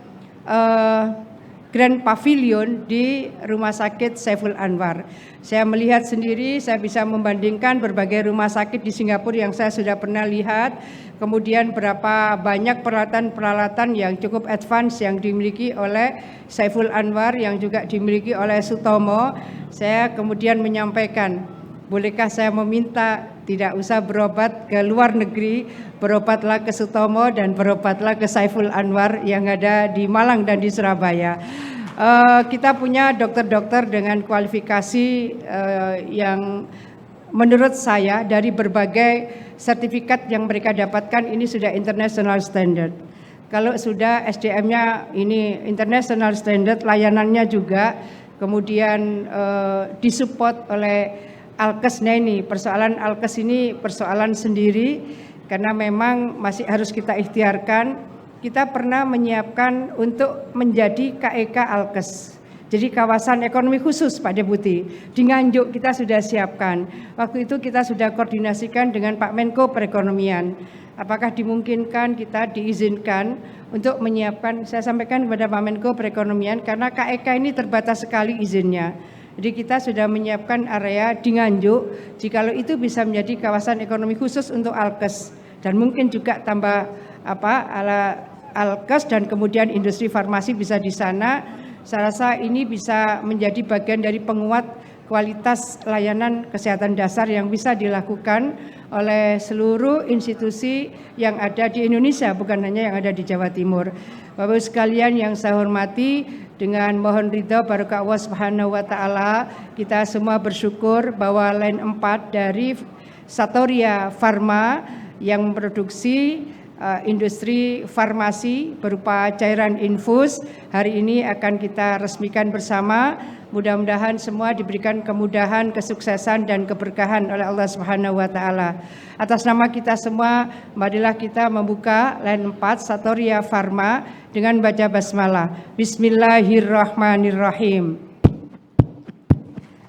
Grand Pavilion di Rumah Sakit Saiful Anwar. Saya melihat sendiri, saya bisa membandingkan berbagai rumah sakit di Singapura yang saya sudah pernah lihat, kemudian berapa banyak peralatan-peralatan yang cukup advance yang dimiliki oleh Saiful Anwar, yang juga dimiliki oleh Sutomo. Saya kemudian menyampaikan, bolehkah saya meminta tidak usah berobat ke luar negeri, berobatlah ke Sutomo dan berobatlah ke Saiful Anwar yang ada di Malang dan di Surabaya. Kita punya dokter-dokter dengan kualifikasi yang menurut saya dari berbagai sertifikat yang mereka dapatkan ini sudah international standard. Kalau sudah SDM-nya ini international standard, layanannya juga, kemudian disupport oleh Alkes. Nah ini persoalan Alkes ini persoalan sendiri, karena memang masih harus kita ikhtiarkan. Kita pernah menyiapkan untuk menjadi KEK Alkes. Jadi kawasan ekonomi khusus Pak Deputi, di Nganjuk kita sudah siapkan. Waktu itu kita sudah koordinasikan dengan Pak Menko Perekonomian. Apakah dimungkinkan kita diizinkan untuk menyiapkan, saya sampaikan kepada Pak Menko Perekonomian, karena KEK ini terbatas sekali izinnya. Jadi kita sudah menyiapkan area di Nganjuk, jikalau itu bisa menjadi kawasan ekonomi khusus untuk Alkes, dan mungkin juga tambah Alkes dan kemudian industri farmasi bisa di sana. Saya rasa ini bisa menjadi bagian dari penguat kualitas layanan kesehatan dasar yang bisa dilakukan oleh seluruh institusi yang ada di Indonesia, bukan hanya yang ada di Jawa Timur. Bapak-Ibu sekalian yang saya hormati, dengan mohon ridha barokah Allah Subhanahu wa taala, kita semua bersyukur bahwa line 4 dari Satoria Pharma yang memproduksi industri farmasi berupa cairan infus hari ini akan kita resmikan bersama. Mudah-mudahan semua diberikan kemudahan, kesuksesan dan keberkahan oleh Allah Subhanahu wa taala. Atas nama kita semua, marilah kita membuka line 4 Satoria Pharma dengan baca basmalah. Bismillahirrahmanirrahim.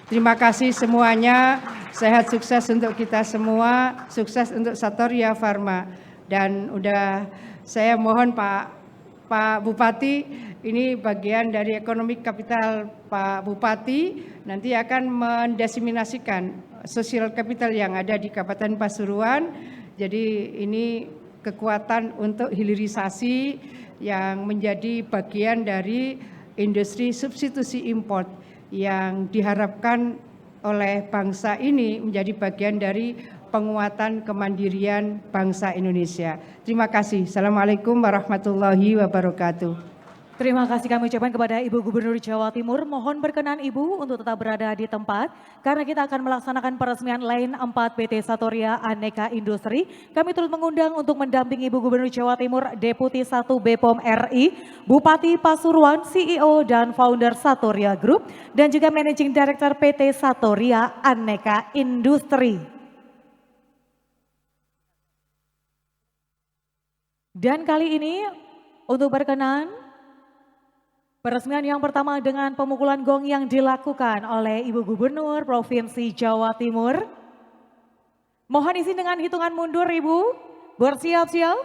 Terima kasih semuanya. Sehat sukses untuk kita semua, sukses untuk Satoria Pharma. Dan udah saya mohon Pak Bupati, ini bagian dari ekonomi kapital Pak Bupati, nanti akan mendesiminasikan sosial kapital yang ada di Kabupaten Pasuruan. Jadi ini kekuatan untuk hilirisasi yang menjadi bagian dari industri substitusi import yang diharapkan oleh bangsa ini menjadi bagian dari penguatan kemandirian bangsa Indonesia. Terima kasih. Assalamualaikum warahmatullahi wabarakatuh. Terima kasih kami ucapkan kepada Ibu Gubernur Jawa Timur. Mohon berkenan Ibu untuk tetap berada di tempat karena kita akan melaksanakan peresmian line 4 PT Satoria Aneka Industri. Kami turut mengundang untuk mendampingi Ibu Gubernur Jawa Timur, Deputi 1 BPOM RI, Bupati Pasuruan, CEO dan founder Satoria Group, dan juga Managing Director PT Satoria Aneka Industri. Dan kali ini untuk berkenan peresmian yang pertama dengan pemukulan gong yang dilakukan oleh Ibu Gubernur Provinsi Jawa Timur. Mohon izin dengan hitungan mundur Ibu. Bersiap-siap.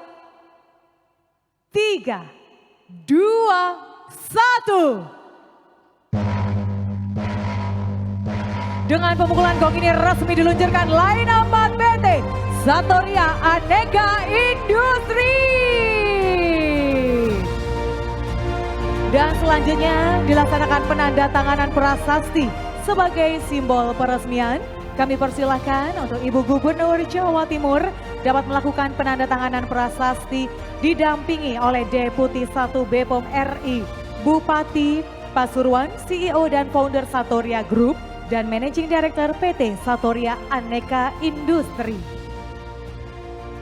3, 2, 1. Dengan pemukulan gong ini resmi diluncurkan line 4 PT Satoria Aneka Industri. Dan selanjutnya dilaksanakan penandatanganan prasasti sebagai simbol peresmian. Kami persilahkan untuk Ibu Gubernur Jawa Timur dapat melakukan penandatanganan prasasti didampingi oleh Deputi 1 BPOM RI, Bupati Pasuruan, CEO dan founder Satoria Group, dan Managing Director PT Satoria Aneka Industri.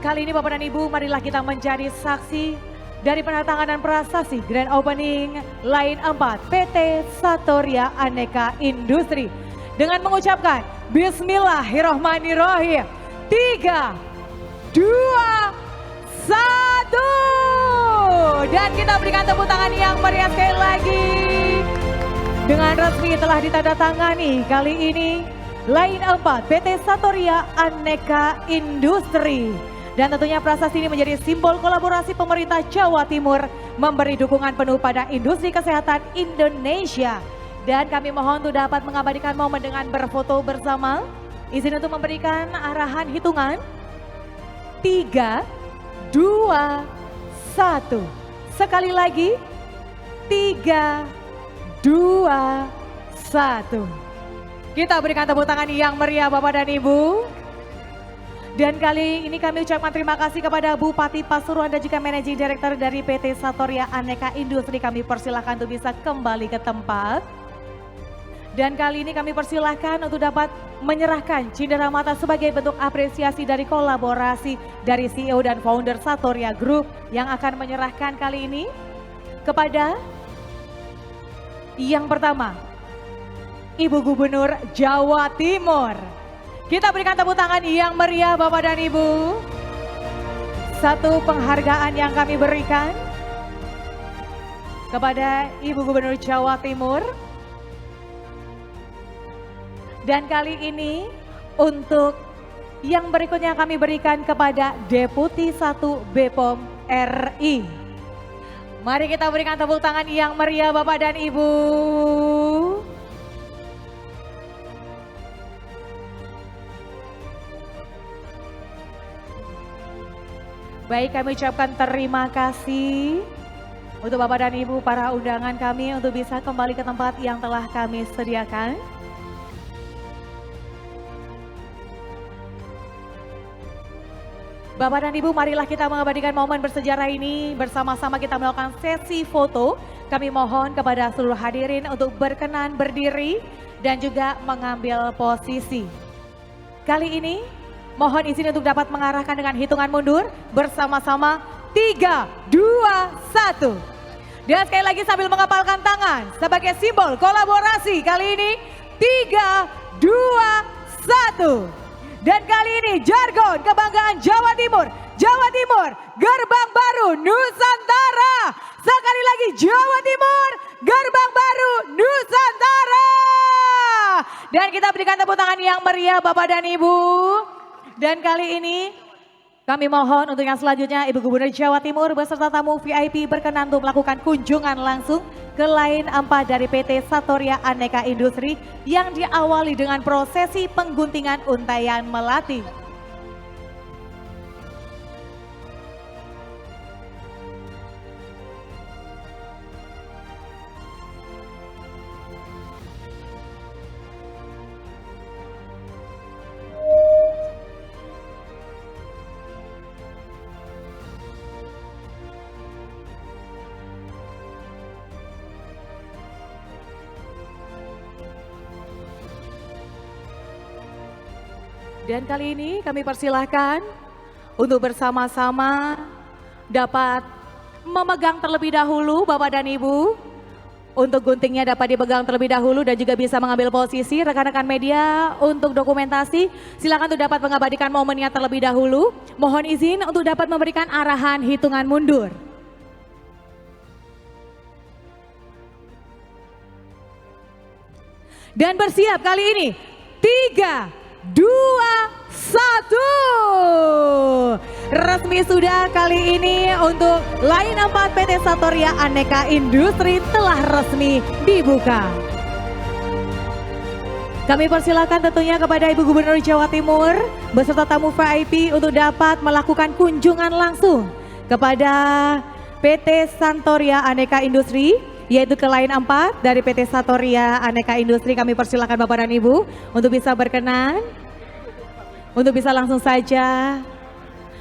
Kali ini Bapak dan Ibu, marilah kita menjadi saksi dari penandatanganan prasasti Grand Opening Line 4 PT Satoria Aneka Industri dengan mengucapkan Bismillahirrahmanirrahim. 3, 2, 1. Dan kita berikan tepuk tangan yang meriah sekali lagi. Dengan resmi telah ditandatangani kali ini Line 4 PT Satoria Aneka Industri. Dan tentunya prasasti ini menjadi simbol kolaborasi pemerintah Jawa Timur memberi dukungan penuh pada industri kesehatan Indonesia. Dan kami mohon untuk dapat mengabadikan momen dengan berfoto bersama. Izin untuk memberikan arahan hitungan. 3, 2, 1. Sekali lagi. 3, 2, 1. Kita berikan tepuk tangan yang meriah Bapak dan Ibu. Dan kali ini kami ucapkan terima kasih kepada Bupati Pasuruan dan juga Managing Director dari PT Satoria Aneka Industri. Kami persilahkan untuk bisa kembali ke tempat. Dan kali ini kami persilahkan untuk dapat menyerahkan cindera mata sebagai bentuk apresiasi dari kolaborasi dari CEO dan founder Satoria Group yang akan menyerahkan kali ini kepada yang pertama, Ibu Gubernur Jawa Timur. Kita berikan tepuk tangan yang meriah Bapak dan Ibu. Satu penghargaan yang kami berikan kepada Ibu Gubernur Jawa Timur Dan kali ini untuk yang berikutnya kami berikan kepada Deputi 1 BPOM RI. Mari kita berikan tepuk tangan yang meriah Bapak dan Ibu. Baik, kami ucapkan terima kasih untuk Bapak dan Ibu para undangan kami untuk bisa kembali ke tempat yang telah kami sediakan. Bapak dan Ibu, marilah kita mengabadikan momen bersejarah ini bersama-sama kita melakukan sesi foto. Kami mohon kepada seluruh hadirin untuk berkenan berdiri dan juga mengambil posisi. Kali ini mohon izin untuk dapat mengarahkan dengan hitungan mundur bersama-sama 3, 2, 1. Dan sekali lagi sambil mengepalkan tangan sebagai simbol kolaborasi kali ini 3, 2, 1. Dan kali ini jargon kebanggaan Jawa Timur, gerbang baru Nusantara. Sekali lagi Jawa Timur, gerbang baru Nusantara. Dan kita berikan tepuk tangan yang meriah Bapak dan Ibu. Dan kali ini kami mohon untuk yang selanjutnya Ibu Gubernur Jawa Timur beserta tamu VIP berkenan untuk melakukan kunjungan langsung ke Line 4 dari PT Satoria Aneka Industri yang diawali dengan prosesi pengguntingan untaian melati. Dan kali ini kami persilahkan untuk bersama-sama dapat memegang terlebih dahulu Bapak dan Ibu. Untuk guntingnya dapat dipegang terlebih dahulu dan juga bisa mengambil posisi. Rekan-rekan media untuk dokumentasi silakan untuk dapat mengabadikan momennya terlebih dahulu. Mohon izin untuk dapat memberikan arahan hitungan mundur. Dan bersiap kali ini 3, 2, 1. Resmi sudah kali ini untuk Line 4 PT Satoria Aneka Industri telah resmi dibuka. Kami persilakan tentunya kepada Ibu Gubernur Jawa Timur beserta tamu VIP untuk dapat melakukan kunjungan langsung kepada PT Satoria Aneka Industri, yaitu ke Line 4 dari PT Satoria Aneka Industri. Kami persilakan Bapak dan Ibu untuk bisa berkenan, untuk bisa langsung saja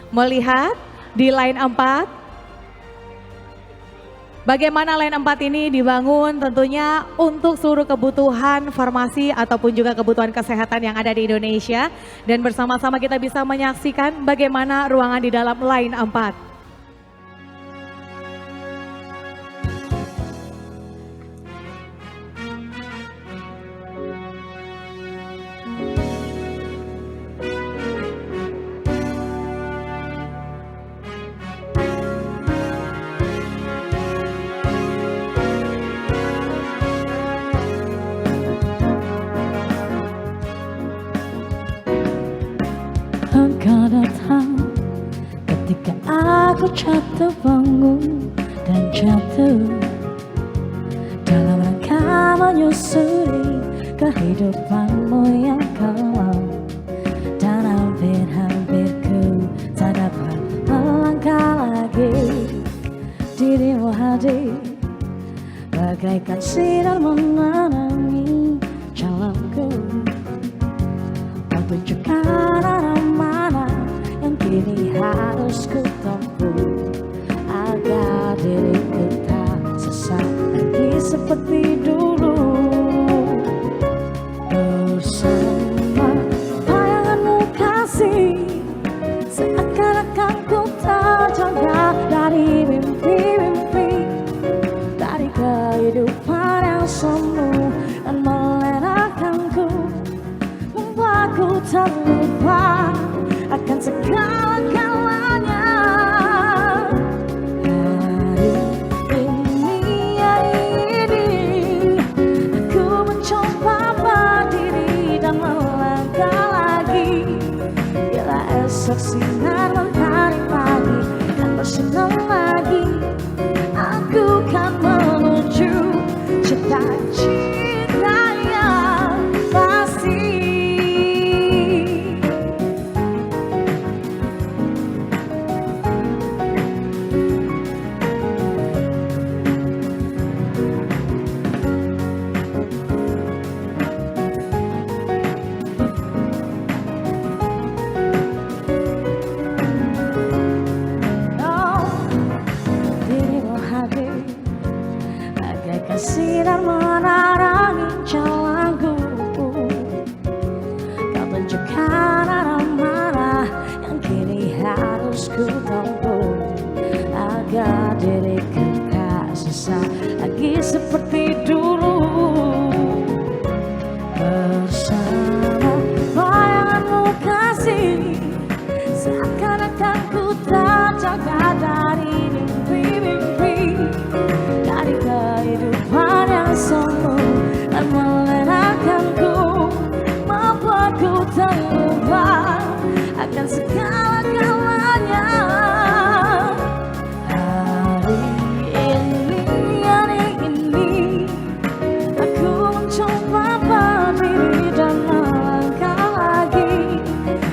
melihat di Line 4. Bagaimana Line 4 ini dibangun tentunya untuk seluruh kebutuhan farmasi ataupun juga kebutuhan kesehatan yang ada di Indonesia. Dan bersama-sama kita bisa menyaksikan bagaimana ruangan di dalam Line 4. Engkau datang ketika aku jatuh bangun dan jatuh dalam rangka menyusuri kehidupanmu yang kelam. Dan hampir-hampir ku tak dapat melangkah lagi. Dirimu hadir bagaikan sinar menerangi jalanku, menunjukkan arah mana yang kini harus ku tempuh agar diriku tak sesat lagi seperti dulu. Bersama bayanganmu kasih, seakan-akan ku terjaga dari mimpi-mimpi, dari kehidupan yang semu dan melenakanku, membuatku terlupa akan segala-galanya. bersinar mentari pagi dan bersinar lagi. Aku kan menuju cita-cita yang pasti. Bagaikan sinar menerangi jalanku, kau tunjukkan arah mana yang kini harus ku tempuh, agar diriku tak sesat lagi seperti dulu. Bersama bayanganmu kasih, seakan-akan ku terjaga dari mimpi-mimpi, dari kehidupan yang semu dan melenakanku, membuatku terlupa akan segala-galanya. Hari ini aku mencoba berdiri dan melangkah lagi.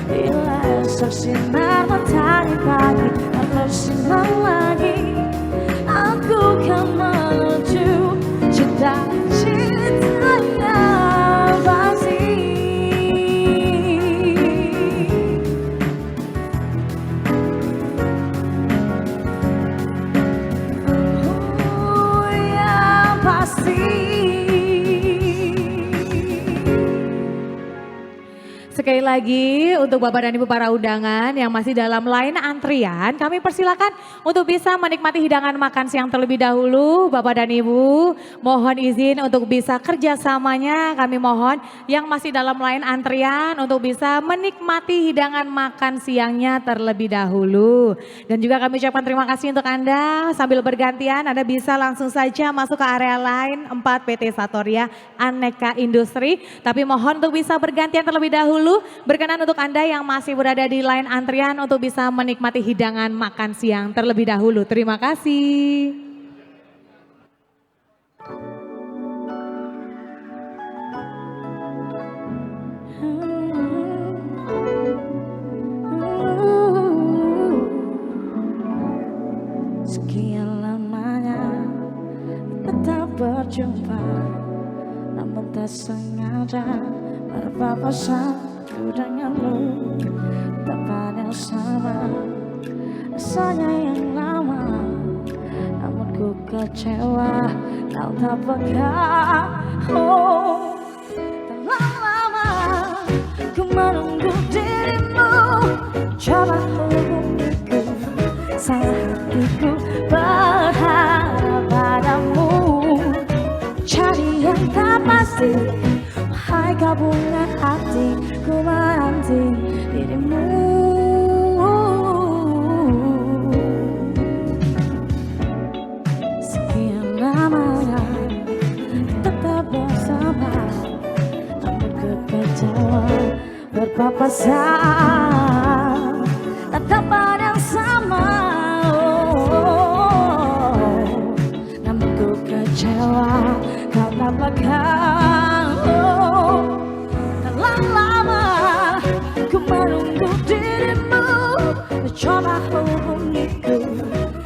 Bila esok sinar matahari pagi dan bersinar lagi, aku kan menuju cita-cita yang pasti. Yang pasti. Sekali lagi untuk Bapak dan Ibu para undangan yang masih dalam line antrian, kami persilakan untuk bisa menikmati hidangan makan siang terlebih dahulu. Bapak dan Ibu mohon izin untuk bisa kerjasamanya, kami mohon yang masih dalam line antrian untuk bisa menikmati hidangan makan siangnya terlebih dahulu. Dan juga kami ucapkan terima kasih untuk Anda, sambil bergantian Anda bisa langsung saja masuk ke area line 4 PT Satoria Aneka Industri. Tapi mohon untuk bisa bergantian terlebih dahulu. Berkenan untuk Anda yang masih berada di line antrian untuk bisa menikmati hidangan makan siang terlebih dahulu. Terima kasih. Sekian lamanya kita tak berjumpa, namun tak sengaja berpapasan denganmu. Tempat yang sama, rasanya yang lama, namun ku kecewa kau tak peka. Oh, telah lama ku menunggu dirimu, coba hubungiku, salah hatiku berharap padamu. Cari yang tak pasti, wahai kau bunga hati, ku menanti dirimu. Sekian lamanya tetap bersama, namun kekecewaan berpapasan. Tatapan yang sama, namun ku kecewa kau tak bakal. Telah lama ku menunggu dirimu, coba hubungiku,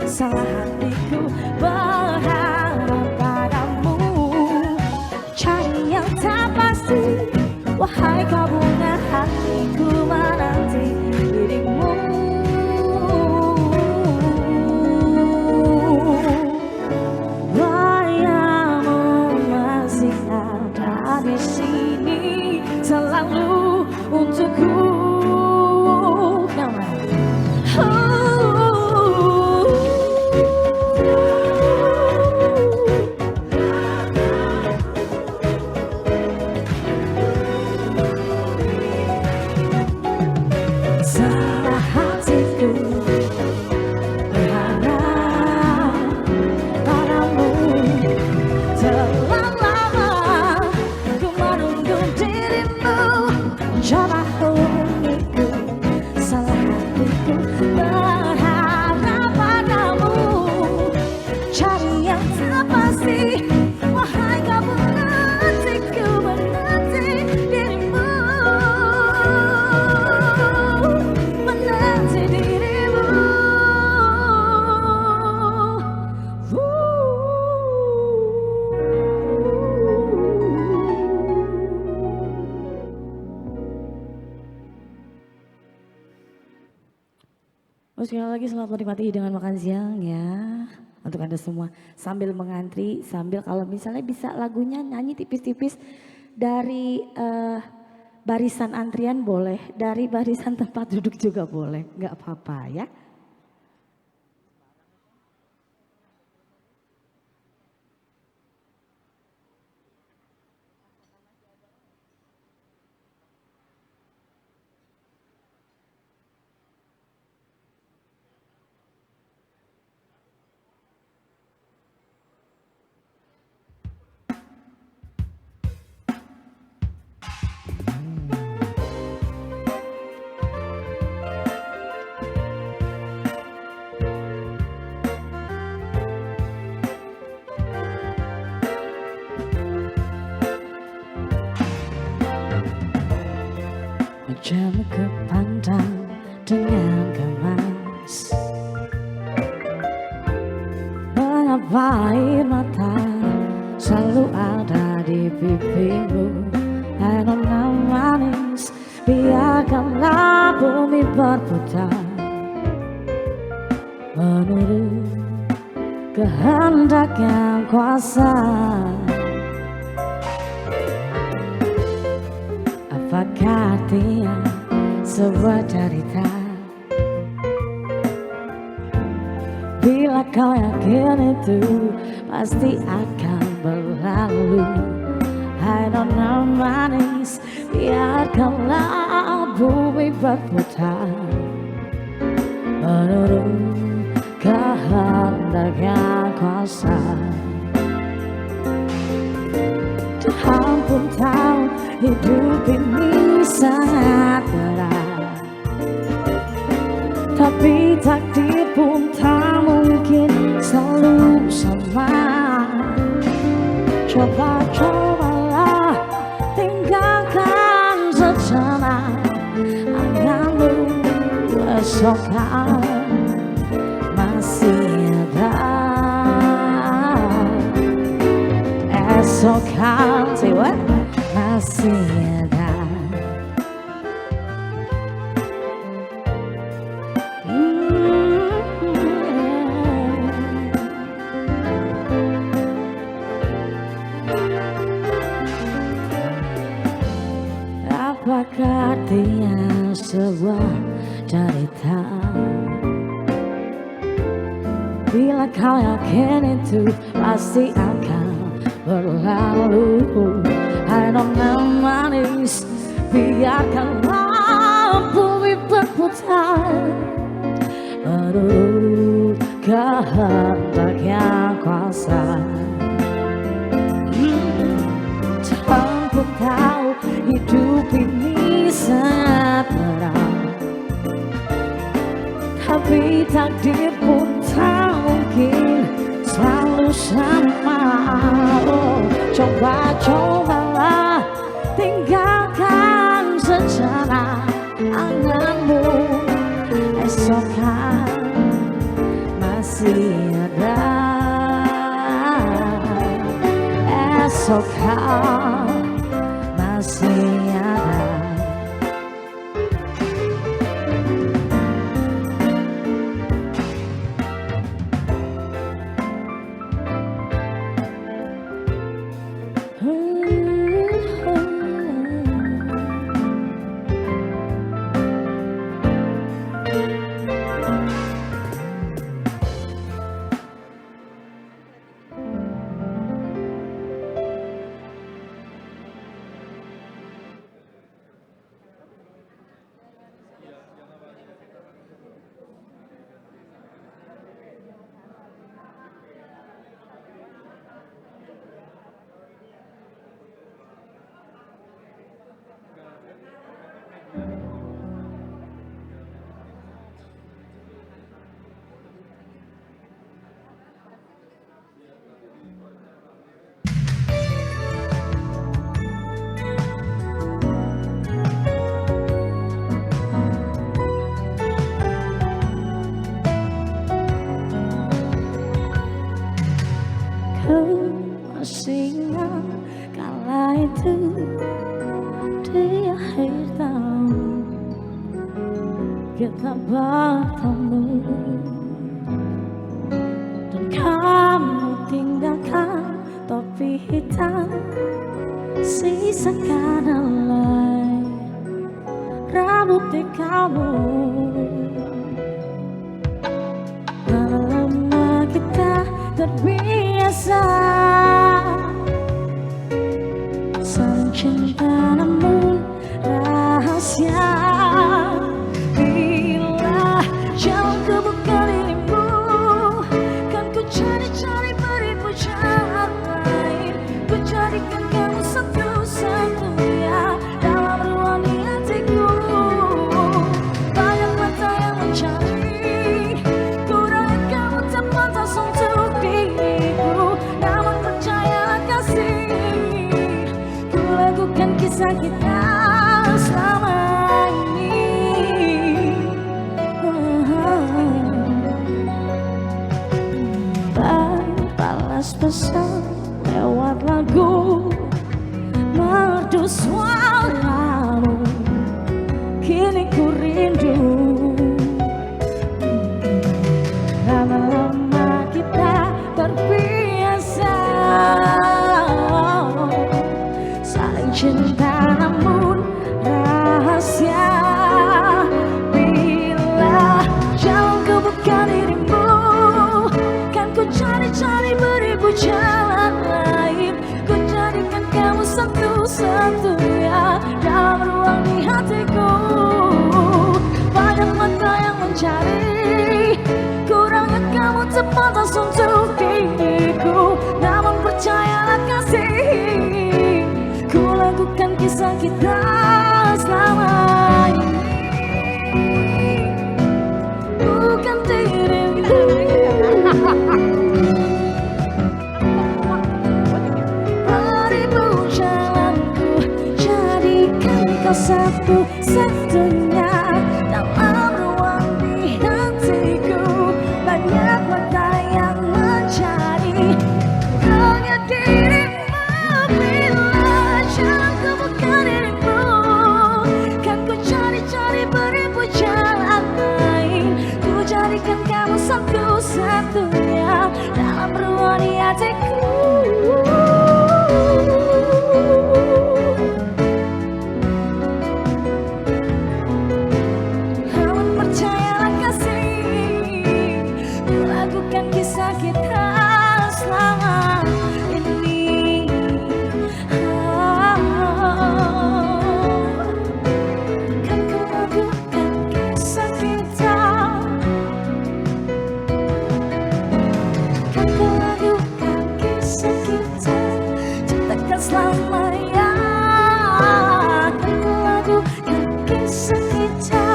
salah hatiku berharap padamu. Cari yang tak pasti, wahai kau bunga hatiku menanti dirimu. Bayangmu masih ada di sini, selalu untukku. Sekali lagi selamat menikmati hidangan makan siang ya. Untuk Anda semua sambil mengantri, sambil kalau misalnya bisa lagunya nyanyi tipis-tipis dari barisan antrian boleh, dari barisan tempat duduk juga boleh, nggak apa-apa ya. Wajahmu kepandang dengan gemas, mengapa air mata selalu ada di pipimu. Hai nona manis, biarkanlah bumi berputar menurut kehendak yang kuasa. Apakah artinya sebuah cerita bila kau yakin itu pasti akan berlalu? Hai nona manis, biarkanlah bumi berputar menurut kehendak yang kuasa. Tuhan pun tahu hidup ini sangat berat, tapi takdir pun tak mungkin selalu sama. Coba-cobalah tinggalkan sejenak anganmu, esok kan masih ada. Esok kan, say what? Masih ada. Apakah artinya sebuah cerita bila kau yakin itu pasti akan berlalu? Hai nona manis, biarkanlah bumi berputar menurut kehendak yang kuasa. Tuhan pun tahu hidup ini sangat berat, tapi takdir pun tak mungkin selalu sama. Oh, coba-cobalah tinggalkan sejenak anganmu, esok kan masih ada. Esok kan masih ada. terbiasa saling cinta namun rahasia. Bila jauhku bukan dirimu, kan ku cari-cari beribu jalan lain. Ku jadikan kamu satu-satunya dalam ruang di hatiku. Banyak mata yang mencari, kurangnya kamu tak pantas untuk diriku. Namun percayalah kasih, ku lakukan kisah kita selama ini. Balas pesan lewat lagu, merdu suaramu, kini ku rindu. Lama-lama kita terbiasa saling cinta namun rahasia. Bila jauhku bukan dirimu, kan ku cari-cari beribu jalan lain. Ku jadikan kamu satu-satunya dalam ruang di hatiku. Banyak mata yang mencari, kurangnya kamu tak pantas untuk diriku. Namun percayalah kasih, ku lakukan kisah kita selama ini. Bukan dirimu. Beribu jalanku, jadikan kau satu-satunya dalam ruang di hatiku. Banyak mata yang mencari, hanya dirimu. Bila jalanku bukan dirimu, kan ku cari-cari beribu jalan lain. Ku jadikan kamu satu-satunya dalam ruang di hatiku. Namun percayalah kasih, ku lakukan kisah kita selama ini. Kan ku lakukan kisah kita, kan ku lakukan kisah kita, ciptakan selamanya. Kan ku lakukan kisah kita.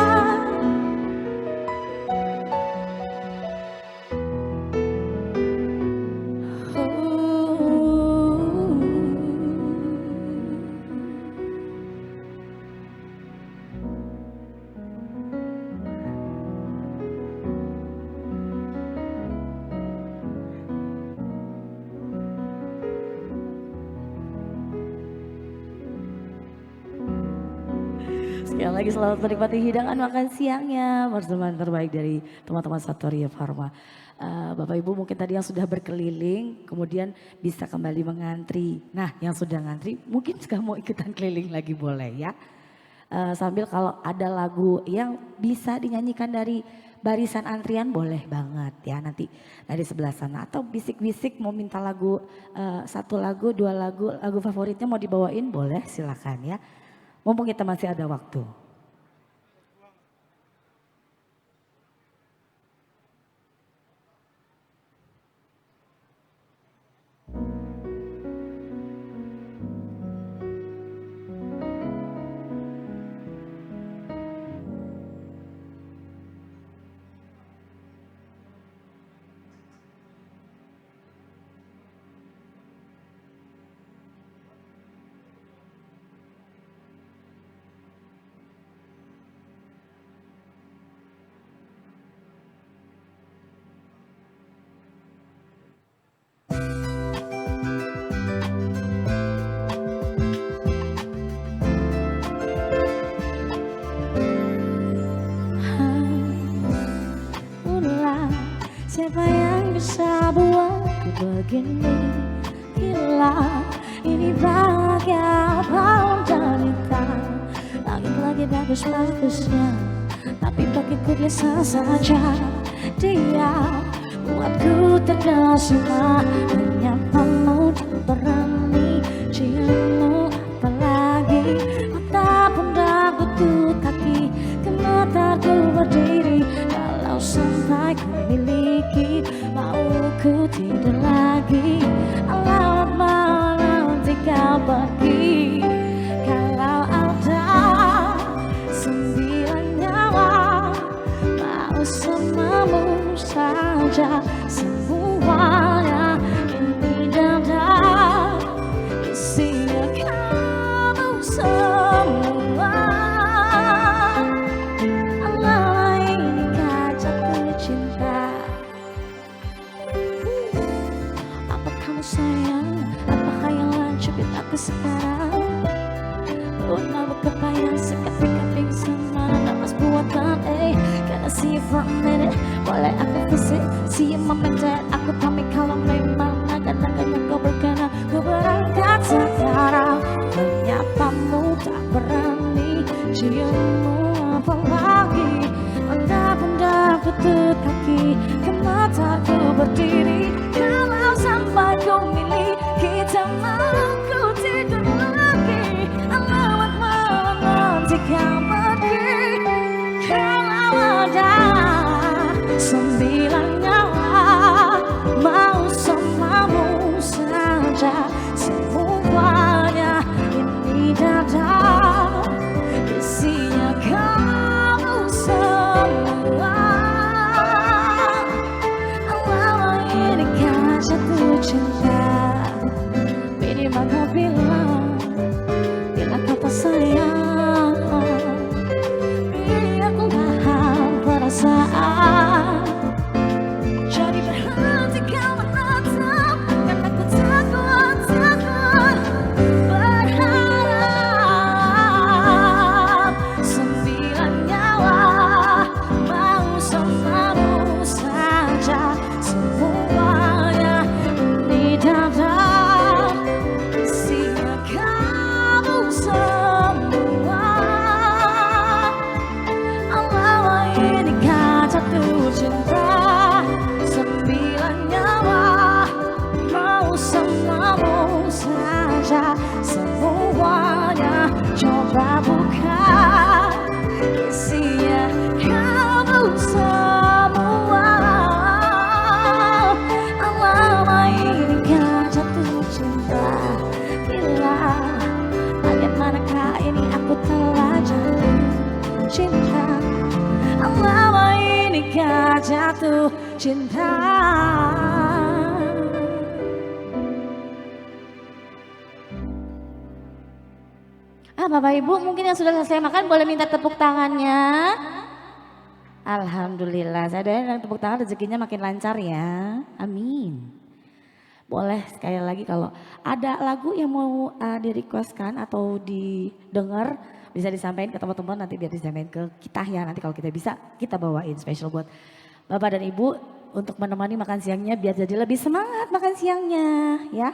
Sekali lagi selamat menikmati hidangan makan siangnya bersama terbaik dari teman-teman Satoria Pharma. Bapak Ibu mungkin tadi yang sudah berkeliling kemudian bisa kembali mengantri. Nah yang sudah ngantri mungkin juga mau ikutan keliling lagi boleh ya. Sambil kalau ada lagu yang bisa dinyanyikan dari barisan antrian boleh banget ya nanti dari sebelah sana. Atau bisik-bisik mau minta lagu, satu lagu, dua lagu, lagu favoritnya mau dibawain boleh silakan ya. Mumpung kita masih ada waktu. Siapa yang bisa buatku begini? Gila, ini bahagia apa derita? Langit lagi bagus-bagusnya, tapi bagiku biasa saja. Dia buatku terkesima menyapamu tak berani ciummu apalagi mata pun tak butuh kaki gemetar ku berdiri kalau sampai ku miliki mau ku tidur lagi alamat mau nanti kau pergi kalau ada 9 nyawa mau samamu saja semuanya ini dada isinya kamu semua Allah ini jatuh cinta apa kamu sayang apa khayalan cubit aku sekarang buat mabuk kepayang seketika pingsan mana nafas buatan can I see you for a minute boleh aku visit see you moment that aku pamit kalau memang naga-naganya kau berkenan ku berangkat sekarang menyapamu tak berani ciummu apalagi benda-benda butuh kaki kemataku berdiri kalau sampai ku miliki tak mau ku tidur lagi alamat malam nanti kau pergi kalau ada 9 nyawa mau samamu saja semuanya ini dada isinya kamu semua Allah ini kan jatuh cinta minimal kau bilang bila kau tak sayang biar aku paham perasaan jadi berhenti kau menatap karena ku takut berharap 9 nyawa mau samamu saja semuanya ini dada isinya kamu semua Allah ini kan jatuh cinta 9 nyawa mau samamu saja semuanya coba buka isinya kamu semua Allah ini kan jatuh cinta bila ayat manakah ini aku telah jatuh cinta Allah ini kan jatuh cinta. Bapak Ibu mungkin yang sudah selesai makan boleh minta tepuk tangannya. Alhamdulillah, saya doain dengan tepuk tangan rezekinya makin lancar ya. Amin. Boleh sekali lagi kalau ada lagu yang mau di-requestkan atau didengar bisa disampaikan ke teman-teman nanti biar disampaikan ke kita ya. Nanti kalau kita bisa kita bawain spesial buat Bapak dan Ibu untuk menemani makan siangnya biar jadi lebih semangat makan siangnya ya.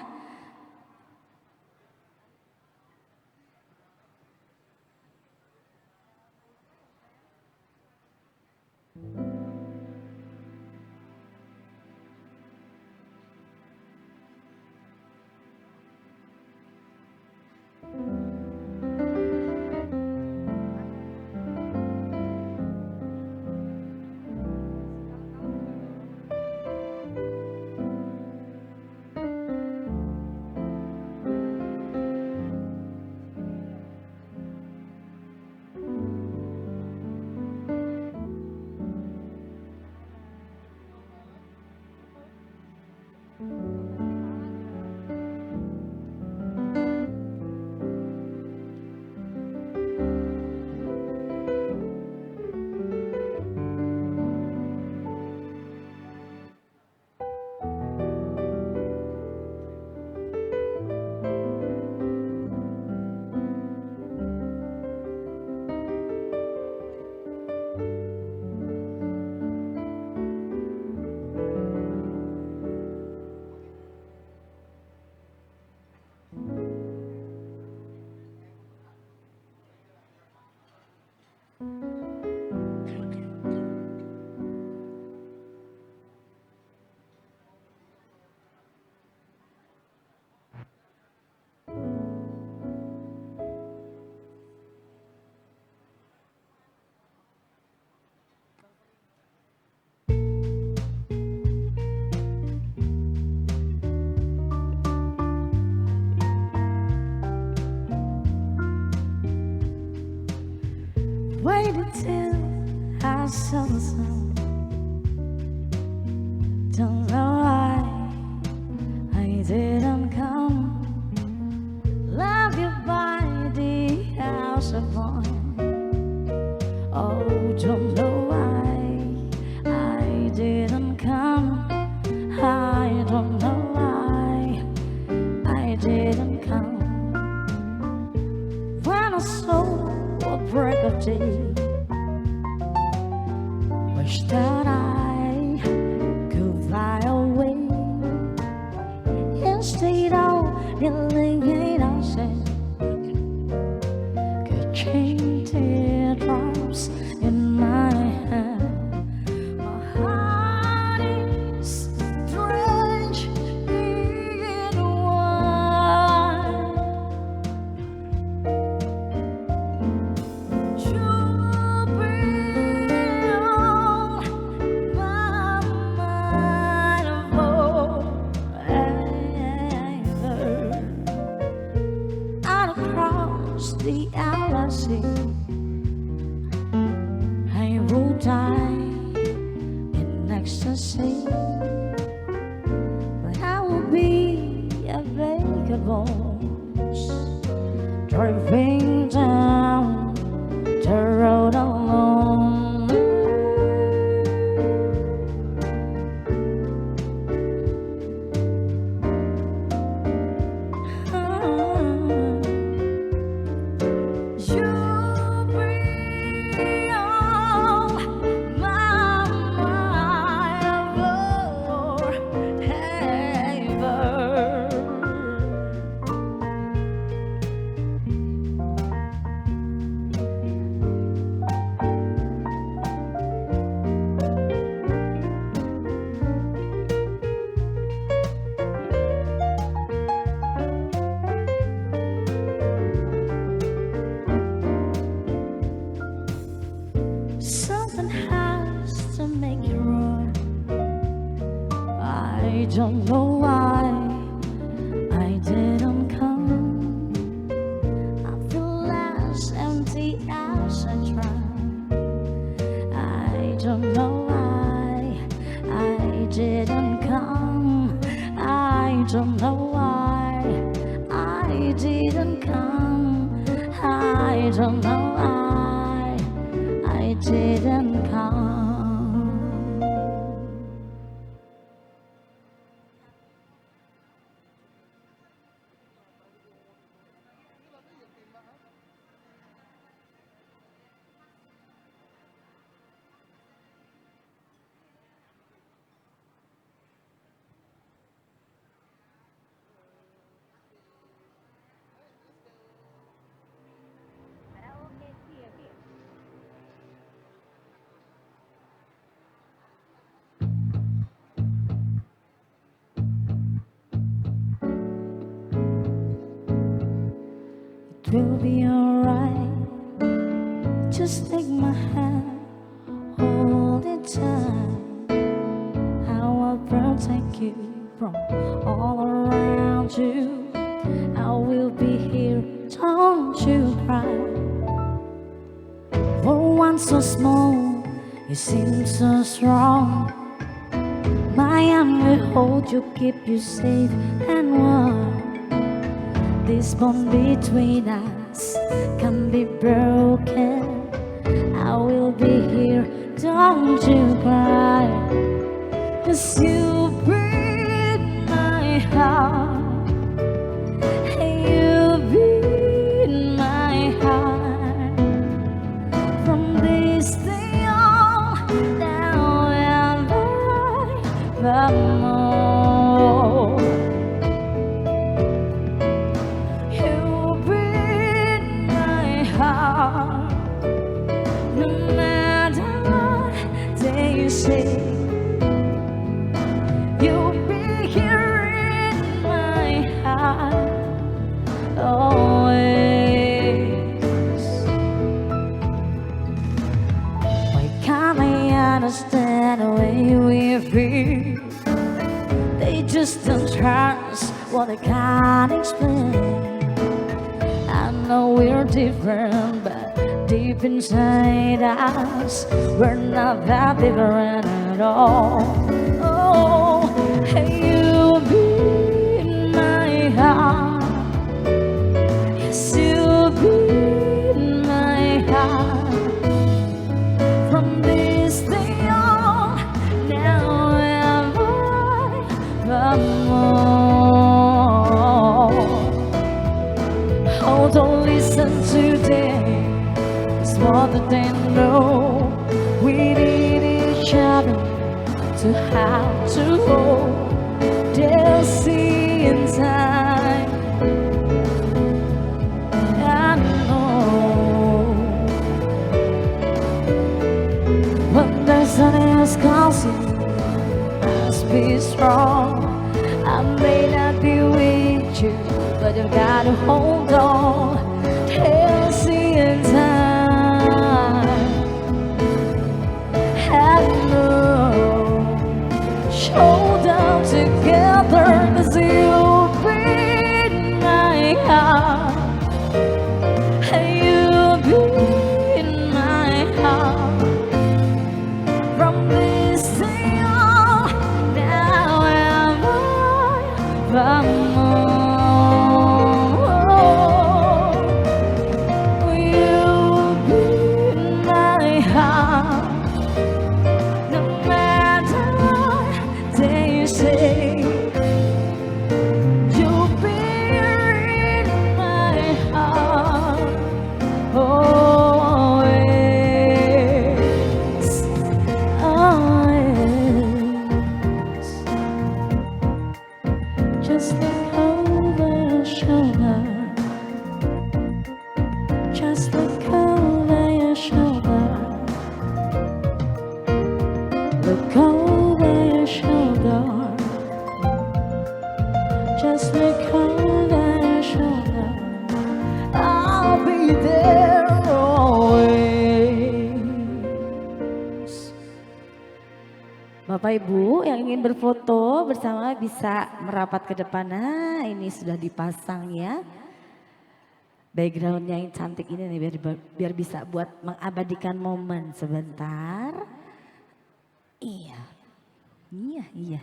waited till I saw the sun. Don't know why I didn't come. Love you by the house of wine. Oh, don't know why I didn't come. I don't know why I didn't come. When I saw a break of day, wish that I could fly away. Instead of kneeling in our sin, could change teardrops in my hand. My heart is drenched in wine. You'll be on my mind forever. Out across the galaxy, I will die in ecstasy, but I will be a vagabond driving down the road alone. You'll be on my mind forever. Something has to make you run. I don't know why I didn't come. I feel as empty as I try. I don't know why I didn't come. I don't know why I didn't come. I don't know why I didn't come. It will be alright. Just take my hand, hold it tight. I will protect you from all around you. I will be here, don't you cry. For one so small, you seem so strong. My arm will hold you, keep you safe and warm. This bond between us can be broken. I will be here, don't you cry. 'Cause you break my heart, you beat my heart. From this day on, now and forevermore. You beat my heart, no matter what they say. You'll be here in my heart always. Why can't I understand the way we feel? They just don't trust what I can't explain. I know we're different, but deep inside us, we're not that different at all. Oh, hey, you be in my heart. Yes, you be in my heart. From this day on, now and forevermore. Oh, don't listen today, it's more than they know. We need each other to have to hold. They'll see in time. I know when the sun is calling, must be strong. I may not be with you, but you gotta hold on. They'll see in time. I know. Hold on together, 'cause you'll be in my heart. You'll be in my heart. From this day on, now and forevermore. You'll be in my heart. No matter what they say, you'll be in my heart. Always, always. Just look over your shoulder. Just look over your shoulder. Look over your shoulder. Just look over your shoulder. I'll be there always. Bapak Ibu yang ingin berfoto bersama bisa merapat ke depan. Nah, ini sudah dipasang ya. Backgroundnya yang cantik ini nih biar bisa buat mengabadikan momen sebentar. Iya. Iya.